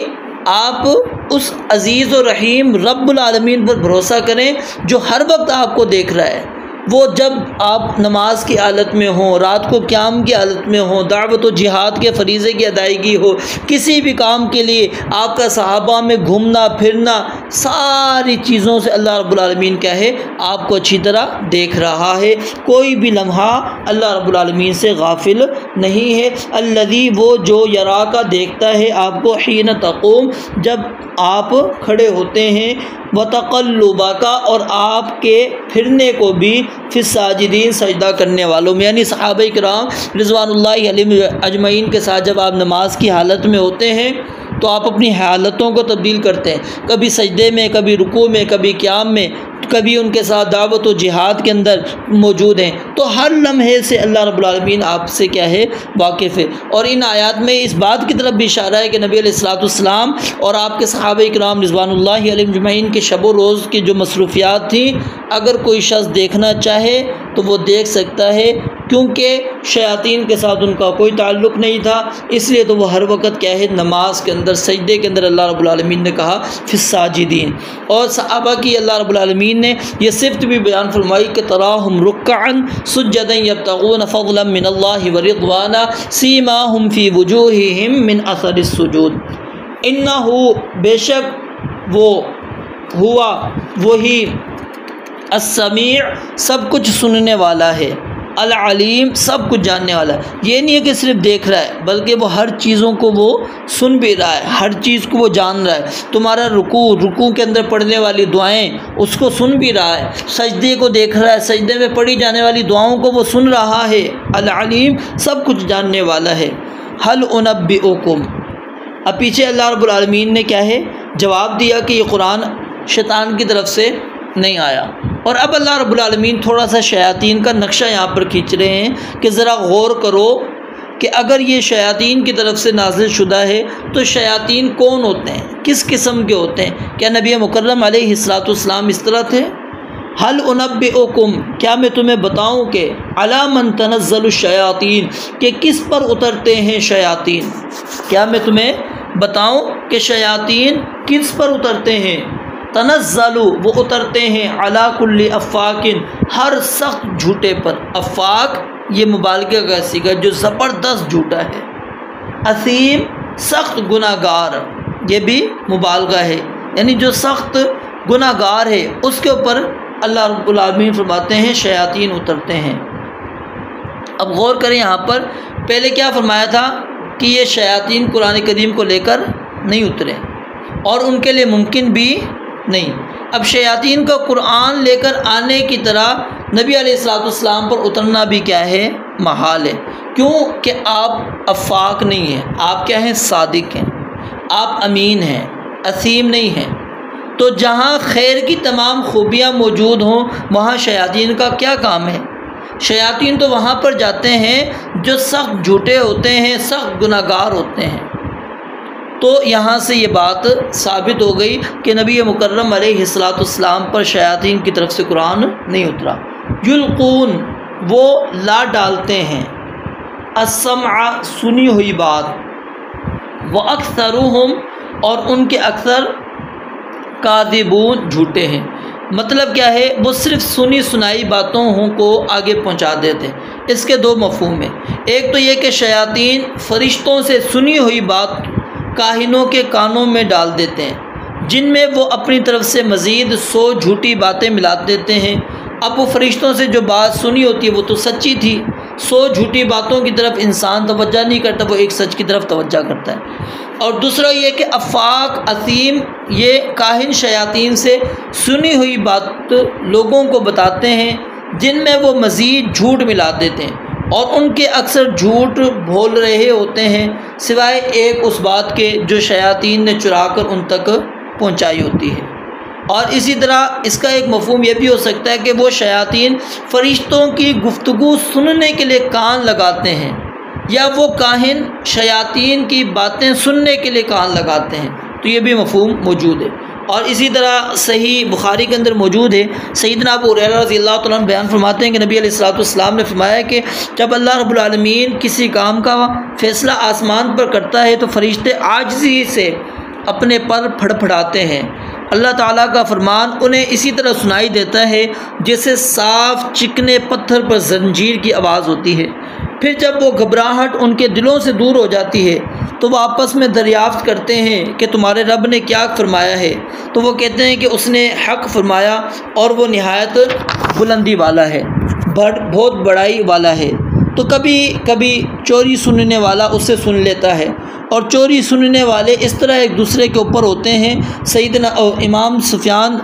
Speaker 1: آپ اس عزیز و رحیم رب العالمین پر بھروسہ کریں جو ہر وقت آپ کو دیکھ رہا ہے۔ وہ جب آپ نماز کی حالت میں ہوں، رات کو قیام کی حالت میں ہوں، دعوت و جہاد کے فریضے کی ادائیگی ہو، کسی بھی کام کے لیے آپ کا صحابہ میں گھومنا پھرنا، ساری چیزوں سے اللہ رب العالمین کیا ہے، آپ کو اچھی طرح دیکھ رہا ہے، کوئی بھی لمحہ اللہ رب العالمین سے غافل نہیں ہے۔ الذی وہ جو یراکا دیکھتا ہے آپ کو، حین تقوم جب آپ کھڑے ہوتے ہیں، وتقلبکا اور آپ کے پھرنے کو بھی فی الساجدین سجدہ کرنے والوں میں، یعنی صحابہ کرام رضوان اللہ علیہم اجمعین کے ساتھ جب آپ نماز کی حالت میں ہوتے ہیں تو آپ اپنی حالتوں کو تبدیل کرتے ہیں، کبھی سجدے میں، کبھی رکوع میں، کبھی قیام میں، کبھی ان کے ساتھ دعوت و جہاد کے اندر موجود ہیں، تو ہر لمحے سے اللہ رب العالمین آپ سے کیا ہے، واقف ہے۔ اور ان آیات میں اس بات کی طرف بھی اشارہ ہے کہ نبی علیہ الصلوۃ والسلام اور آپ کے صحابہ کرام رضوان اللہ علیہم اجمعین کے شب و روز کی جو مصروفیات تھیں، اگر کوئی شخص دیکھنا چاہے تو وہ دیکھ سکتا ہے، کیونکہ شیاطین کے ساتھ ان کا کوئی تعلق نہیں تھا، اس لیے تو وہ ہر وقت کیا ہے، نماز کے اندر، سجدے کے اندر اللہ رب العالمین نے کہا فی الساجدین۔ اور صحابہ کی اللہ رب العالمین نے یہ صفت بھی بیان فرمائی کہ تراہم رکعا سجدا یبتغون فضلا من اللہ ورضوانا سیماہم فی وجوہہم من اثر السجود، انہ بے شک وہ ہوا وہی السمیع سب کچھ سننے والا ہے، العلیم سب کچھ جاننے والا ہے۔ یہ نہیں ہے کہ صرف دیکھ رہا ہے، بلکہ وہ ہر چیزوں کو وہ سن بھی رہا ہے، ہر چیز کو وہ جان رہا ہے۔ تمہارا رکوع کے اندر پڑھنے والی دعائیں اس کو سن بھی رہا ہے، سجدے کو دیکھ رہا ہے، سجدے میں پڑھی جانے والی دعاؤں کو وہ سن رہا ہے، العلیم سب کچھ جاننے والا ہے۔ هل انبئکم، اب پیچھے اللہ رب العالمین نے کیا ہے، جواب دیا کہ یہ قرآن شیطان کی طرف سے نہیں آیا، اور اب اللہ رب العالمین تھوڑا سا شیاطین کا نقشہ یہاں پر کھینچ رہے ہیں کہ ذرا غور کرو کہ اگر یہ شیاطین کی طرف سے نازل شدہ ہے تو شیاطین کون ہوتے ہیں، کس قسم کے ہوتے ہیں؟ کیا نبی مکرم علیہ الصلوۃ والسلام اس طرح تھے؟ هل انبئکم، کیا میں تمہیں بتاؤں کہ علی من تنزل الشیاطین، کہ کس پر اترتے ہیں شیاطین؟ کیا میں تمہیں بتاؤں کہ شیاطین کس پر اترتے ہیں؟ تنزل وہ اترتے ہیں، علی کل افاک ہر سخت جھوٹے پر، افاک یہ مبالغہ کا صیغہ جو زبردست جھوٹا ہے، اثیم سخت گناہ گار یہ بھی مبالغہ ہے، یعنی جو سخت گناہ گار ہے اس کے اوپر اللہ رب العالمین فرماتے ہیں شیاطین اترتے ہیں۔ اب غور کریں یہاں پر، پہلے کیا فرمایا تھا کہ یہ شیاطین قرآن کریم کو لے کر نہیں اترے اور ان کے لیے ممکن بھی نہیں۔ اب شیاطین کا قرآن لے کر آنے کی طرح نبی علیہ الصلوۃ والسلام پر اترنا بھی کیا ہے، محال ہے، کیوں کہ آپ افاق نہیں ہیں، آپ کیا ہیں، صادق ہیں، آپ امین ہیں، اثیم نہیں ہیں۔ تو جہاں خیر کی تمام خوبیاں موجود ہوں وہاں شیاطین کا کیا کام ہے؟ شیاطین تو وہاں پر جاتے ہیں جو سخت جھوٹے ہوتے ہیں، سخت گناہ گار ہوتے ہیں۔ تو یہاں سے یہ بات ثابت ہو گئی کہ نبی مکرم علیہ الصلوۃ والسلام پر شیاطین کی طرف سے قرآن نہیں اترا۔ یلقون وہ لا ڈالتے ہیں، السمع سنی ہوئی بات، واکثرهم اور ان کے اکثر کاذبون جھوٹے ہیں۔ مطلب کیا ہے، وہ صرف سنی سنائی باتوں کو آگے پہنچا دیتے ہیں۔ اس کے دو مفہوم ہیں، ایک تو یہ کہ شیاطین فرشتوں سے سنی ہوئی بات کاہنوں کے کانوں میں ڈال دیتے ہیں، جن میں وہ اپنی طرف سے مزید 100 جھوٹی باتیں ملا دیتے ہیں۔ اب وہ فرشتوں سے جو بات سنی ہوتی ہے وہ تو سچی تھی، 100 جھوٹی باتوں کی طرف انسان توجہ نہیں کرتا، وہ ایک سچ کی طرف توجہ کرتا ہے۔ اور دوسرا یہ کہ افاق اثیم یہ کاہن شیاطین سے سنی ہوئی بات لوگوں کو بتاتے ہیں، جن میں وہ مزید جھوٹ ملا دیتے ہیں، اور ان کے اکثر جھوٹ بول رہے ہوتے ہیں سوائے ایک اس بات کے جو شیاطین نے چرا کر ان تک پہنچائی ہوتی ہے۔ اور اسی طرح اس کا ایک مفہوم یہ بھی ہو سکتا ہے کہ وہ شیاطین فرشتوں کی گفتگو سننے کے لیے کان لگاتے ہیں، یا وہ کاہن شیاطین کی باتیں سننے کے لیے کان لگاتے ہیں، تو یہ بھی مفہوم موجود ہے۔ اور اسی طرح صحیح بخاری کے اندر موجود ہے، سیدنا ابو ہریرہ رضی اللہ تعالیٰ عنہ بیان فرماتے ہیں کہ نبی علیہ الصلوۃ والسلام نے فرمایا کہ جب اللہ رب العالمین کسی کام کا فیصلہ آسمان پر کرتا ہے تو فرشتے عاجزی سے اپنے پر پھڑ پھڑاتے ہیں۔ اللہ تعالیٰ کا فرمان انہیں اسی طرح سنائی دیتا ہے جیسے صاف چکنے پتھر پر زنجیر کی آواز ہوتی ہے۔ پھر جب وہ گھبراہٹ ان کے دلوں سے دور ہو جاتی ہے تو وہ آپس میں دریافت کرتے ہیں کہ تمہارے رب نے کیا فرمایا ہے، تو وہ کہتے ہیں کہ اس نے حق فرمایا اور وہ نہایت بلندی والا ہے، بہت بڑائی والا ہے۔ تو کبھی کبھی چوری سننے والا اسے سن لیتا ہے، اور چوری سننے والے اس طرح ایک دوسرے کے اوپر ہوتے ہیں۔ سیدنا امام سفیان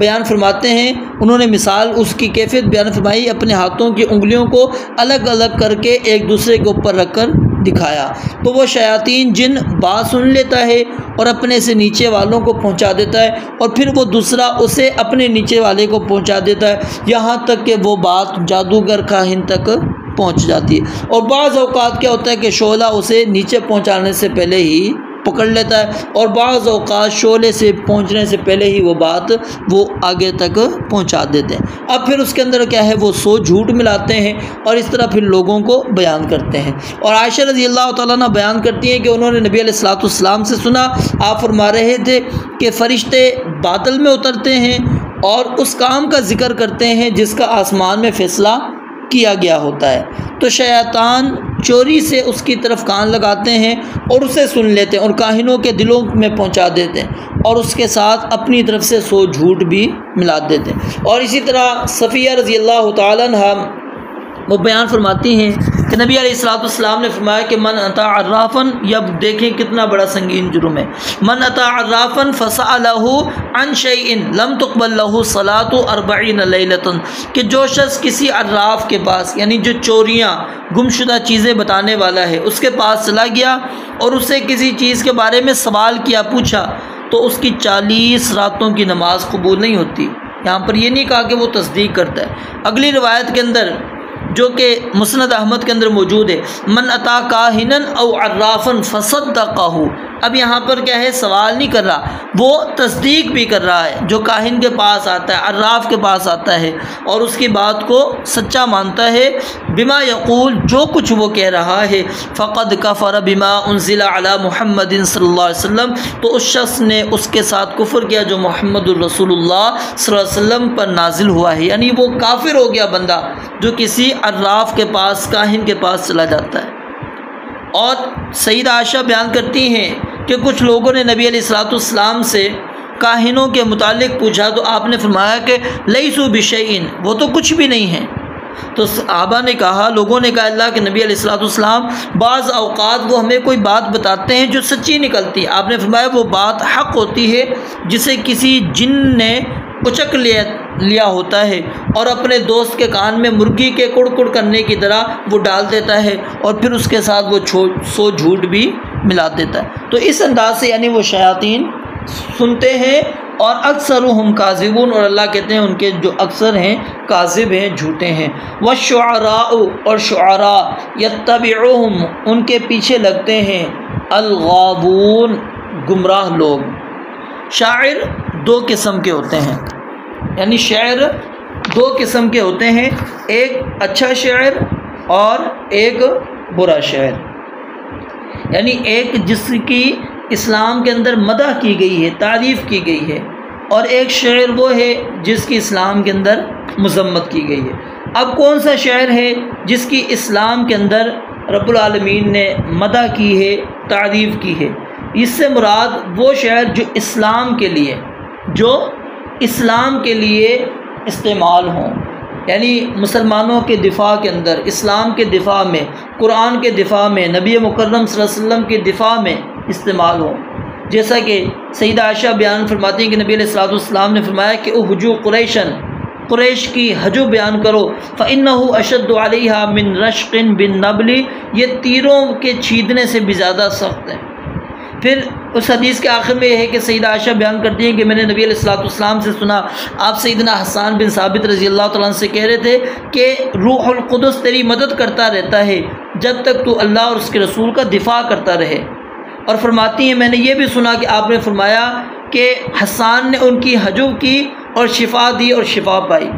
Speaker 1: بیان فرماتے ہیں، انہوں نے مثال اس کی کیفیت بیان فرمائی، اپنے ہاتھوں کی انگلیوں کو الگ الگ کر کے ایک دوسرے کے اوپر رکھ کر دکھایا، تو وہ شیاطین جن بات سن لیتا ہے اور اپنے سے نیچے والوں کو پہنچا دیتا ہے، اور پھر وہ دوسرا اسے اپنے نیچے والے کو پہنچا دیتا ہے، یہاں تک کہ وہ بات جادوگر کاہن تک پہنچ جاتی ہے۔ اور بعض اوقات کیا ہوتا ہے کہ شعلہ اسے نیچے پہنچانے سے پہلے ہی پکڑ لیتا ہے، اور بعض اوقات شعلے سے پہنچنے سے پہلے ہی وہ بات وہ آگے تک پہنچا دیتے ہیں۔ اب پھر اس کے اندر کیا ہے، وہ سو جھوٹ ملاتے ہیں اور اس طرح پھر لوگوں کو بیان کرتے ہیں۔ اور عائشہ رضی اللہ تعالیٰ عنہ بیان کرتی ہیں کہ انہوں نے نبی علیہ الصلوۃ والسلام سے سنا، آپ فرما رہے تھے کہ فرشتے باطل میں اترتے ہیں اور اس کام کا ذکر کرتے ہیں جس کا آسمان میں فیصلہ کیا گیا ہوتا ہے، تو شیطان چوری سے اس کی طرف کان لگاتے ہیں اور اسے سن لیتے ہیں اور کاہنوں کے دلوں میں پہنچا دیتے ہیں، اور اس کے ساتھ اپنی طرف سے سو جھوٹ بھی ملا دیتے ہیں۔ اور اسی طرح صفیہ رضی اللہ تعالیٰ عنہ وہ بیان فرماتی ہیں کہ نبی علیہ الصلوۃ والسلام نے فرمایا کہ من اتی عرافا، اب دیکھیں کتنا بڑا سنگین جرم ہے، من اتی عرافا فسألہ عن شیء لم تقبل له صلاة 40 لیلۃ، کہ جو شخص کسی عراف کے پاس، یعنی جو چوریاں گمشدہ چیزیں بتانے والا ہے، اس کے پاس چلا گیا اور اس سے کسی چیز کے بارے میں سوال کیا، پوچھا، تو اس کی 40 راتوں کی نماز قبول نہیں ہوتی۔ یہاں پر یہ نہیں کہا کہ وہ تصدیق کرتا ہے۔ اگلی روایت کے اندر جو کہ مسند احمد کے اندر موجود ہے، من اتا کاہنا او عرافا فصدقہ، اب یہاں پر کیا ہے، سوال نہیں کر رہا، وہ تصدیق بھی کر رہا ہے۔ جو کاہن کے پاس آتا ہے، عراف کے پاس آتا ہے اور اس کی بات کو سچا مانتا ہے، بما یقول، جو کچھ وہ کہہ رہا ہے، فقد کفر بما انزل علی محمد صلی اللہ علیہ وسلم، تو اس شخص نے اس کے ساتھ کفر کیا جو محمد الرسول اللہ صلی اللہ علیہ وسلم پر نازل ہوا ہے، یعنی وہ کافر ہو گیا بندہ جو کسی عراف کے پاس، کاہن کے پاس چلا جاتا ہے۔ اور سیدہ عائشہ بیان کرتی ہیں کہ کچھ لوگوں نے نبی علیہ الصلوۃ والسلام سے کاہنوں کے متعلق پوچھا تو آپ نے فرمایا کہ لیسوا بشیء، وہ تو کچھ بھی نہیں ہیں۔ تو صحابہ نے کہا، لوگوں نے کہا اللہ کے نبی علیہ الصلوۃ والسلام بعض اوقات وہ ہمیں کوئی بات بتاتے ہیں جو سچی نکلتی ہے، آپ نے فرمایا وہ بات حق ہوتی ہے جسے کسی جن نے اچک لیا ہوتا ہے اور اپنے دوست کے کان میں مرغی کے کڑ کڑ کرنے کی طرح وہ ڈال دیتا ہے اور پھر اس کے ساتھ وہ سو جھوٹ بھی ملا دیتا ہے۔ تو اس انداز سے یعنی وہ شیاطین سنتے ہیں، اور اکثرهم کاذبون، اور اللہ کہتے ہیں ان کے جو اکثر ہیں کاذب ہیں، جھوٹے ہیں۔ والشعراء، اور شعراء، یتبعهم، ان کے پیچھے لگتے ہیں، الغاوون، گمراہ لوگ۔ شاعر دو قسم کے ہوتے ہیں، یعنی شعر دو قسم کے ہوتے ہیں، ایک اچھا شعر اور ایک برا شعر، یعنی ایک جس کی اسلام کے اندر مدح کی گئی ہے، تعریف کی گئی ہے، اور ایک شعر وہ ہے جس کی اسلام کے اندر مذمت کی گئی ہے۔ اب کون سا شعر ہے جس کی اسلام کے اندر رب العالمین نے مدح کی ہے، تعریف کی ہے؟ اس سے مراد وہ شعر جو اسلام کے لیے استعمال ہوں، یعنی مسلمانوں کے دفاع کے اندر، اسلام کے دفاع میں، قرآن کے دفاع میں، نبی مکرم صلی اللہ علیہ وسلم کے دفاع میں استعمال ہوں۔ جیسا کہ سیدہ عائشہ بیان فرماتی ہیں کہ نبی علیہ الصلوۃ والسلام نے فرمایا کہ احجو قریشا، قریش کی حجو بیان کرو، فإنہ اشد علیہا من رشق بالنبل، یہ تیروں کے چھیدنے سے بھی زیادہ سخت ہے۔ پھر اس حدیث کے آخر میں یہ ہے کہ سیدہ عائشہ بیان کرتی ہیں کہ میں نے نبی علیہ السلام سے سنا، آپ سیدنا حسان بن ثابت رضی اللہ تعالیٰ عنہ سے کہہ رہے تھے کہ روح القدس تیری مدد کرتا رہتا ہے جب تک تو اللہ اور اس کے رسول کا دفاع کرتا رہے۔ اور فرماتی ہیں میں نے یہ بھی سنا کہ آپ نے فرمایا کہ حسان نے ان کی حجو کی اور شفا دی اور شفا پائی۔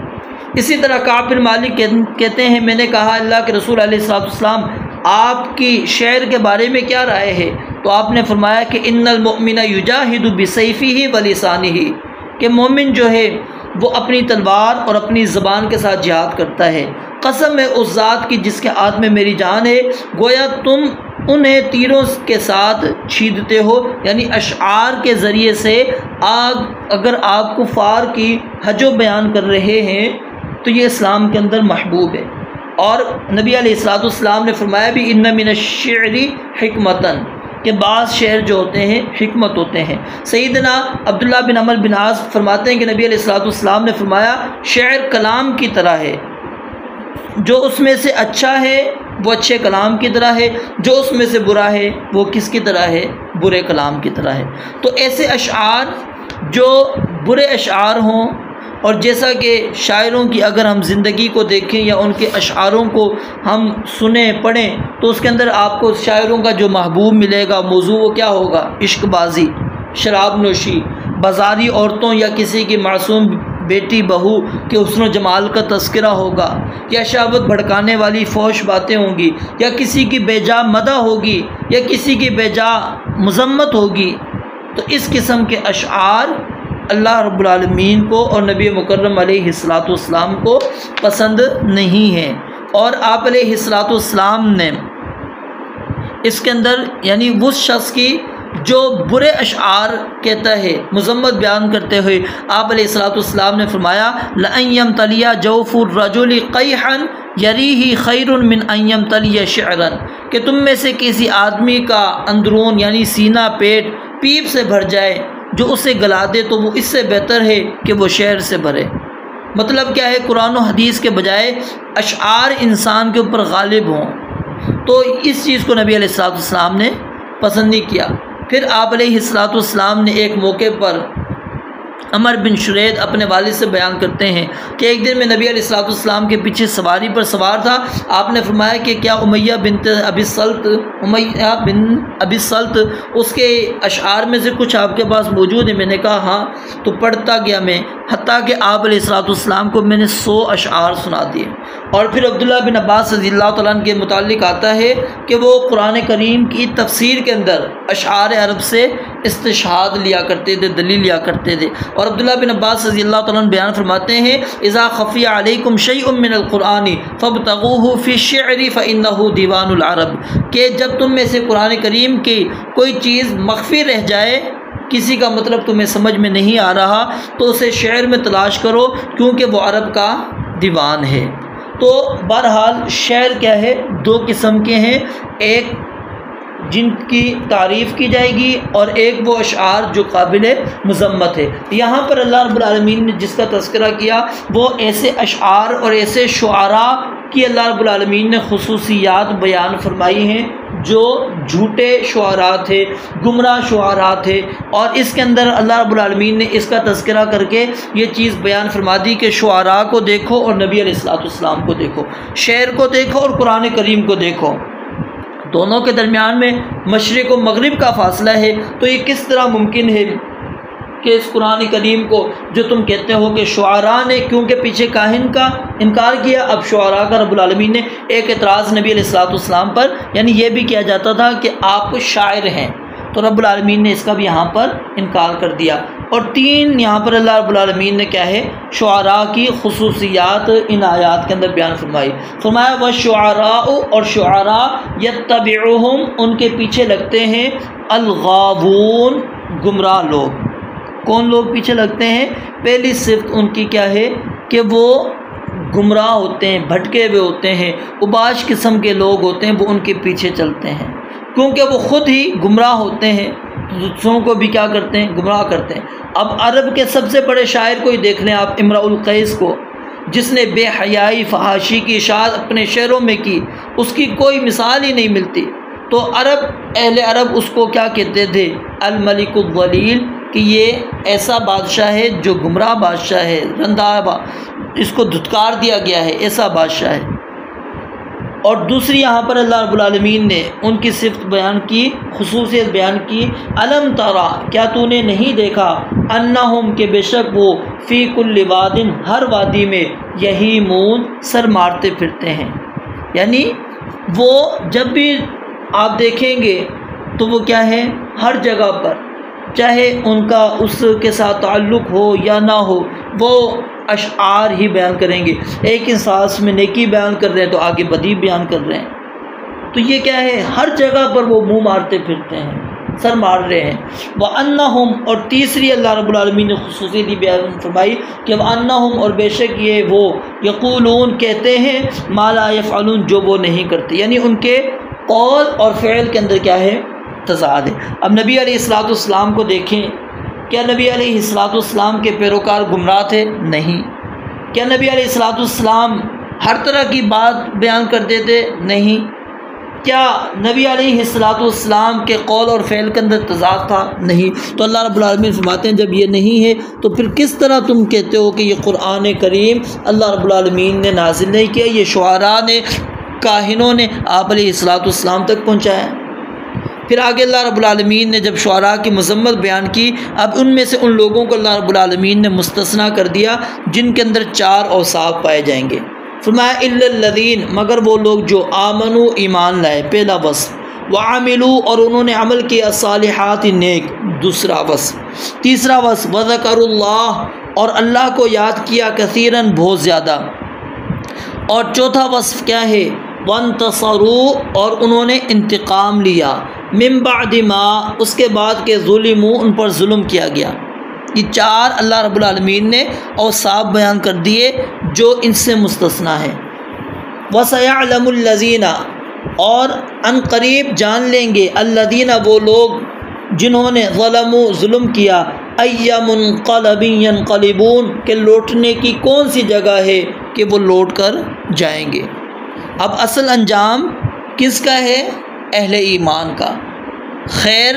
Speaker 1: اسی طرح کعب بن مالک کہتے ہیں میں نے کہا اللہ کے رسول علیہ السلام آپ کی شعر کے بارے میں کیا رائے ہے؟ تو آپ نے فرمایا کہ ان المؤمن یجاہد بسیفہ ولسانہ، کہ مومن جو ہے وہ اپنی تلوار اور اپنی زبان کے ساتھ جہاد کرتا ہے۔ قسم ہے اس ذات کی جس کے ہاتھ میں میری جان ہے، گویا تم انہیں تیروں کے ساتھ چھیدتے ہو، یعنی اشعار کے ذریعے سے اگر آپ کفار کی حجو بیان کر رہے ہیں تو یہ اسلام کے اندر محبوب ہے۔ اور نبی علیہ السلام نے فرمایا بھی ان من الشعر حکمتاً، کہ بعض شعر جو ہوتے ہیں حکمت ہوتے ہیں۔ سیدنا عبداللہ بن عمر بن عاص فرماتے ہیں کہ نبی علیہ السلام نے فرمایا شعر کلام کی طرح ہے، جو اس میں سے اچھا ہے وہ اچھے کلام کی طرح ہے، جو اس میں سے برا ہے وہ کس کی طرح ہے؟ برے کلام کی طرح ہے۔ تو ایسے اشعار جو برے اشعار ہوں، اور جیسا کہ شاعروں کی اگر ہم زندگی کو دیکھیں یا ان کے اشعاروں کو ہم سنیں پڑھیں تو اس کے اندر آپ کو شاعروں کا جو محبوب ملے گا موضوع وہ کیا ہوگا؟ عشق بازی، شراب نوشی، بازاری عورتوں یا کسی کی معصوم بیٹی بہو کے حسن و جمال کا تذکرہ ہوگا، یا شہوت بھڑکانے والی فحش باتیں ہوں گی، یا کسی کی بے جا مدح ہوگی، یا کسی کی بے جا مذمت ہوگی۔ تو اس قسم کے اشعار اللہ رب العالمین کو اور نبی مکرم علیہ السلام کو پسند نہیں ہیں۔ اور آپ علیہ السلام نے اس کے اندر یعنی اس شخص کی جو برے اشعار کہتا ہے مذمت بیان کرتے ہوئے آپ علیہ السلام نے فرمایا لَأَن يَمْتَلِيَ جَوْفُ الرَّجُلِ قَيْحًا يَرِيهِ خَيْرٌ مِّنْ أَن يَمْتَلِيَ شِعْرًا، کہ تم میں سے کسی آدمی کا اندرون یعنی سینہ پیٹ پیپ سے بھر جائے، جو اسے گلا دے تو وہ اس سے بہتر ہے کہ وہ شعر سے بھرے۔ مطلب کیا ہے؟ قرآن و حدیث کے بجائے اشعار انسان کے اوپر غالب ہوں، تو اس چیز کو نبی علیہ السلام نے پسند نہیں کیا۔ پھر آپ علیہ السلام نے ایک موقع پر عمر بن شرید اپنے والد سے بیان کرتے ہیں کہ ایک دن میں نبی علیہ السلام کے پیچھے سواری پر سوار تھا، آپ نے فرمایا کہ کیا امیہ بن ابی سلط اس کے اشعار میں سے کچھ آپ کے پاس موجود ہے؟ میں نے کہا ہاں۔ تو پڑھتا گیا میں، حتیٰ کہ آپ علیہ السلام کو میں نے 100 اشعار سنا دیے۔ اور پھر عبداللہ بن عباس رضی اللہ تعالیٰ عنہ کے متعلق آتا ہے کہ وہ قرآن کریم کی تفسیر کے اندر اشعار عرب سے استشہاد لیا کرتے تھے، دلیل لیا کرتے تھے۔ اور عبداللہ بن عباس رضی اللہ تعالیٰ عنہ بیان فرماتے ہیں اذا خفی علیکم شیء من القرآن فابتغوه فی الشعر فانہ دیوان العرب، کہ جب تم میں سے قرآن کریم کی کوئی چیز مخفی رہ جائے، کسی کا مطلب تمہیں سمجھ میں نہیں آ رہا، تو اسے شعر میں تلاش کرو کیونکہ وہ عرب کا دیوان ہے۔ تو بہرحال شعر کیا ہے؟ 2 قسم کے ہیں، ایک جن کی تعریف کی جائے گی اور ایک وہ اشعار جو قابل مذمت ہے۔ یہاں پر اللہ رب العالمین نے جس کا تذکرہ کیا وہ ایسے اشعار اور ایسے شعراء کی اللہ رب العالمین نے خصوصیات بیان فرمائی ہیں جو جھوٹے شعراء تھے، گمراہ شعراء تھے، اور اس کے اندر اللہ رب العالمین نے اس کا تذکرہ کر کے یہ چیز بیان فرما دی کہ شعراء کو دیکھو اور نبی علیہ السلام کو دیکھو، شعر کو دیکھو اور قرآن کریم کو دیکھو، دونوں کے درمیان میں مشرق و مغرب کا فاصلہ ہے۔ تو یہ کس طرح ممکن ہے کہ اس قرآن کریم کو جو تم کہتے ہو کہ شعراء نے کیونکہ پیچھے کاہن کا انکار کیا، اب شعراء کا رب العالمین نے ایک اعتراض نبی علیہ السلام پر، یعنی یہ بھی کیا جاتا تھا کہ آپ شاعر ہیں، تو رب العالمین نے اس کا بھی یہاں پر انکار کر دیا۔ اور 3 یہاں پر اللہ رب العالمین نے کیا ہے شعراء کی خصوصیات ان آیات کے اندر بیان فرمائی۔ فرمایا وَالشُّعَرَاءُ، اور شعراء يَتَّبِعُهُمْ ان کے پیچھے لگتے ہیں، الغاوون گمراہ لوگ۔ کون لوگ پیچھے لگتے ہیں؟ پہلی صفت ان کی کیا ہے کہ وہ گمراہ ہوتے ہیں، بھٹکے ہوئے ہوتے ہیں، اوباش قسم کے لوگ ہوتے ہیں، وہ ان کے پیچھے چلتے ہیں کیونکہ وہ خود ہی گمراہ ہوتے ہیں، دوسروں کو بھی کیا کرتے ہیں؟ گمراہ کرتے ہیں۔ اب عرب کے سب سے بڑے شاعر کو ہی دیکھ لیں آپ، امرؤ القیس کو، جس نے بے حیائی فحاشی کی اشاعت اپنے شعروں میں کی، اس کی کوئی مثال ہی نہیں ملتی۔ تو اہل عرب اس کو کیا کہتے تھے؟ الملک الضلیل، کہ یہ ایسا بادشاہ ہے جو گمراہ بادشاہ ہے، رندہ، اس کو دھتکار دیا گیا ہے، ایسا بادشاہ ہے۔ اور دوسری یہاں پر اللہ رب العالمین نے ان کی صفت بیان کی، خصوصیت بیان کی، الم ترا، کیا تو نے نہیں دیکھا، انہم، کہ بے شک وہ، فی کل واد، ہر وادی میں، یہیمون، سر مارتے پھرتے ہیں۔ یعنی وہ جب بھی آپ دیکھیں گے تو وہ کیا ہے، ہر جگہ پر، چاہے ان کا اس کے ساتھ تعلق ہو یا نہ ہو، وہ اشعار ہی بیان کریں گے۔ ایک انسان میں نیکی بیان کر رہے ہیں تو آگے بدی بیان کر رہے ہیں، تو یہ کیا ہے، ہر جگہ پر وہ منہ مارتے پھرتے ہیں، سر مار رہے ہیں۔ وَأَنَّهُمْ، اور تیسری اللہ رب العالمین نے خصوصیت بیان فرمائی کہ وَأَنَّهُمْ، اور بے شک یہ وہ، یقولون، کہتے ہیں، مَا لَا يَفْعَلُونَ، جو وہ نہیں کرتے، یعنی ان کے قول اور فعل کے اندر کیا ہے، تضاد ہے۔ اب نبی علیہ السلام کو دیکھیں، کیا نبی علیہ السلام کے پیروکار گمراہ تھے؟ نہیں۔ کیا نبی علیہ السلام ہر طرح کی بات بیان کرتے تھے؟ نہیں۔ کیا نبی علیہ السلام کے قول اور فعل کے اندر تضاد تھا؟ نہیں۔ تو اللہ رب العالمین فرماتے ہیں جب یہ نہیں ہے تو پھر کس طرح تم کہتے ہو کہ یہ قرآن کریم اللہ رب العالمین نے نازل نہیں کیا، یہ شعراء نے، کاہنوں نے آپ علیہ السلام تک پہنچایا؟ پھر آگے اللہ رب العالمین نے جب شعراء کی مذمت بیان کی، اب ان میں سے ان لوگوں کو اللہ رب العالمین نے مستثنیٰ کر دیا جن کے اندر 4 اوصاف پائے جائیں گے۔ فرمایا الا الذین، مگر وہ لوگ جو آمنو، ایمان لائے، پہلا وصف، وعملوا، اور انہوں نے عمل کیا، الصالحات، نیک، دوسرا وصف۔ تیسرا وصف، وذکروا اللہ، اور اللہ کو یاد کیا، کثیراً، بہت زیادہ۔ اور چوتھا وصف کیا ہے، وانتصروا، اور انہوں نے انتقام لیا، من بعد ما، اس کے بعد کہ ظلموا، ان پر ظلم کیا گیا۔ یہ 4 اللہ رب العالمین نے اوصاف بیان کر دیے جو ان سے مستثنیٰ ہیں۔ وَسَيَعْلَمُ الَّذِينَ، اور ان قریب جان لیں گے، الذین، وہ لوگ جنہوں نے، ظلموا، ظلم کیا، اَيَّ مُنْقَلَبٍ يَنْقَلِبُونَ، کہ لوٹنے کی کون سی جگہ ہے کہ وہ لوٹ کر جائیں گے۔ اب اصل انجام کس کا ہے؟ اہل ایمان کا، خیر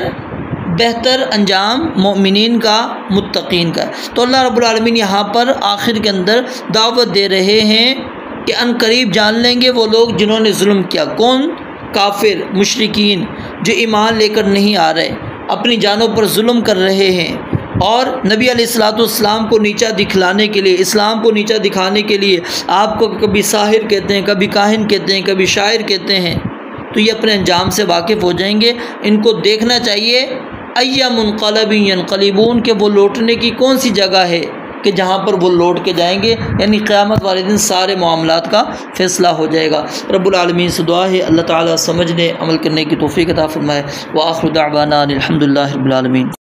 Speaker 1: بہتر انجام مومنین کا، متقین کا۔ تو اللہ رب العالمین یہاں پر آخر کے اندر دعوت دے رہے ہیں کہ ان قریب جان لیں گے وہ لوگ جنہوں نے ظلم کیا۔ کون؟ کافر، مشرکین، جو ایمان لے کر نہیں آ رہے، اپنی جانوں پر ظلم کر رہے ہیں، اور نبی علیہ السلام کو نیچا دکھلانے کے لیے، اسلام کو نیچا دکھانے کے لیے آپ کو کبھی ساحر کہتے ہیں، کبھی کاہن کہتے ہیں، کبھی شاعر کہتے ہیں، تو یہ اپنے انجام سے واقف ہو جائیں گے۔ ان کو دیکھنا چاہیے اَيَّ مُنْقَلَبٍ يَنْقَلِبُونَ، کہ وہ لوٹنے کی کون سی جگہ ہے کہ جہاں پر وہ لوٹ کے جائیں گے، یعنی قیامت والے دن سارے معاملات کا فیصلہ ہو جائے گا۔ رب العالمین سے دعا ہے اللہ تعالیٰ سمجھنے، عمل کرنے کی توفیق عطا فرمائے۔ وآخر دعوانا الحمد للہ رب العالمین۔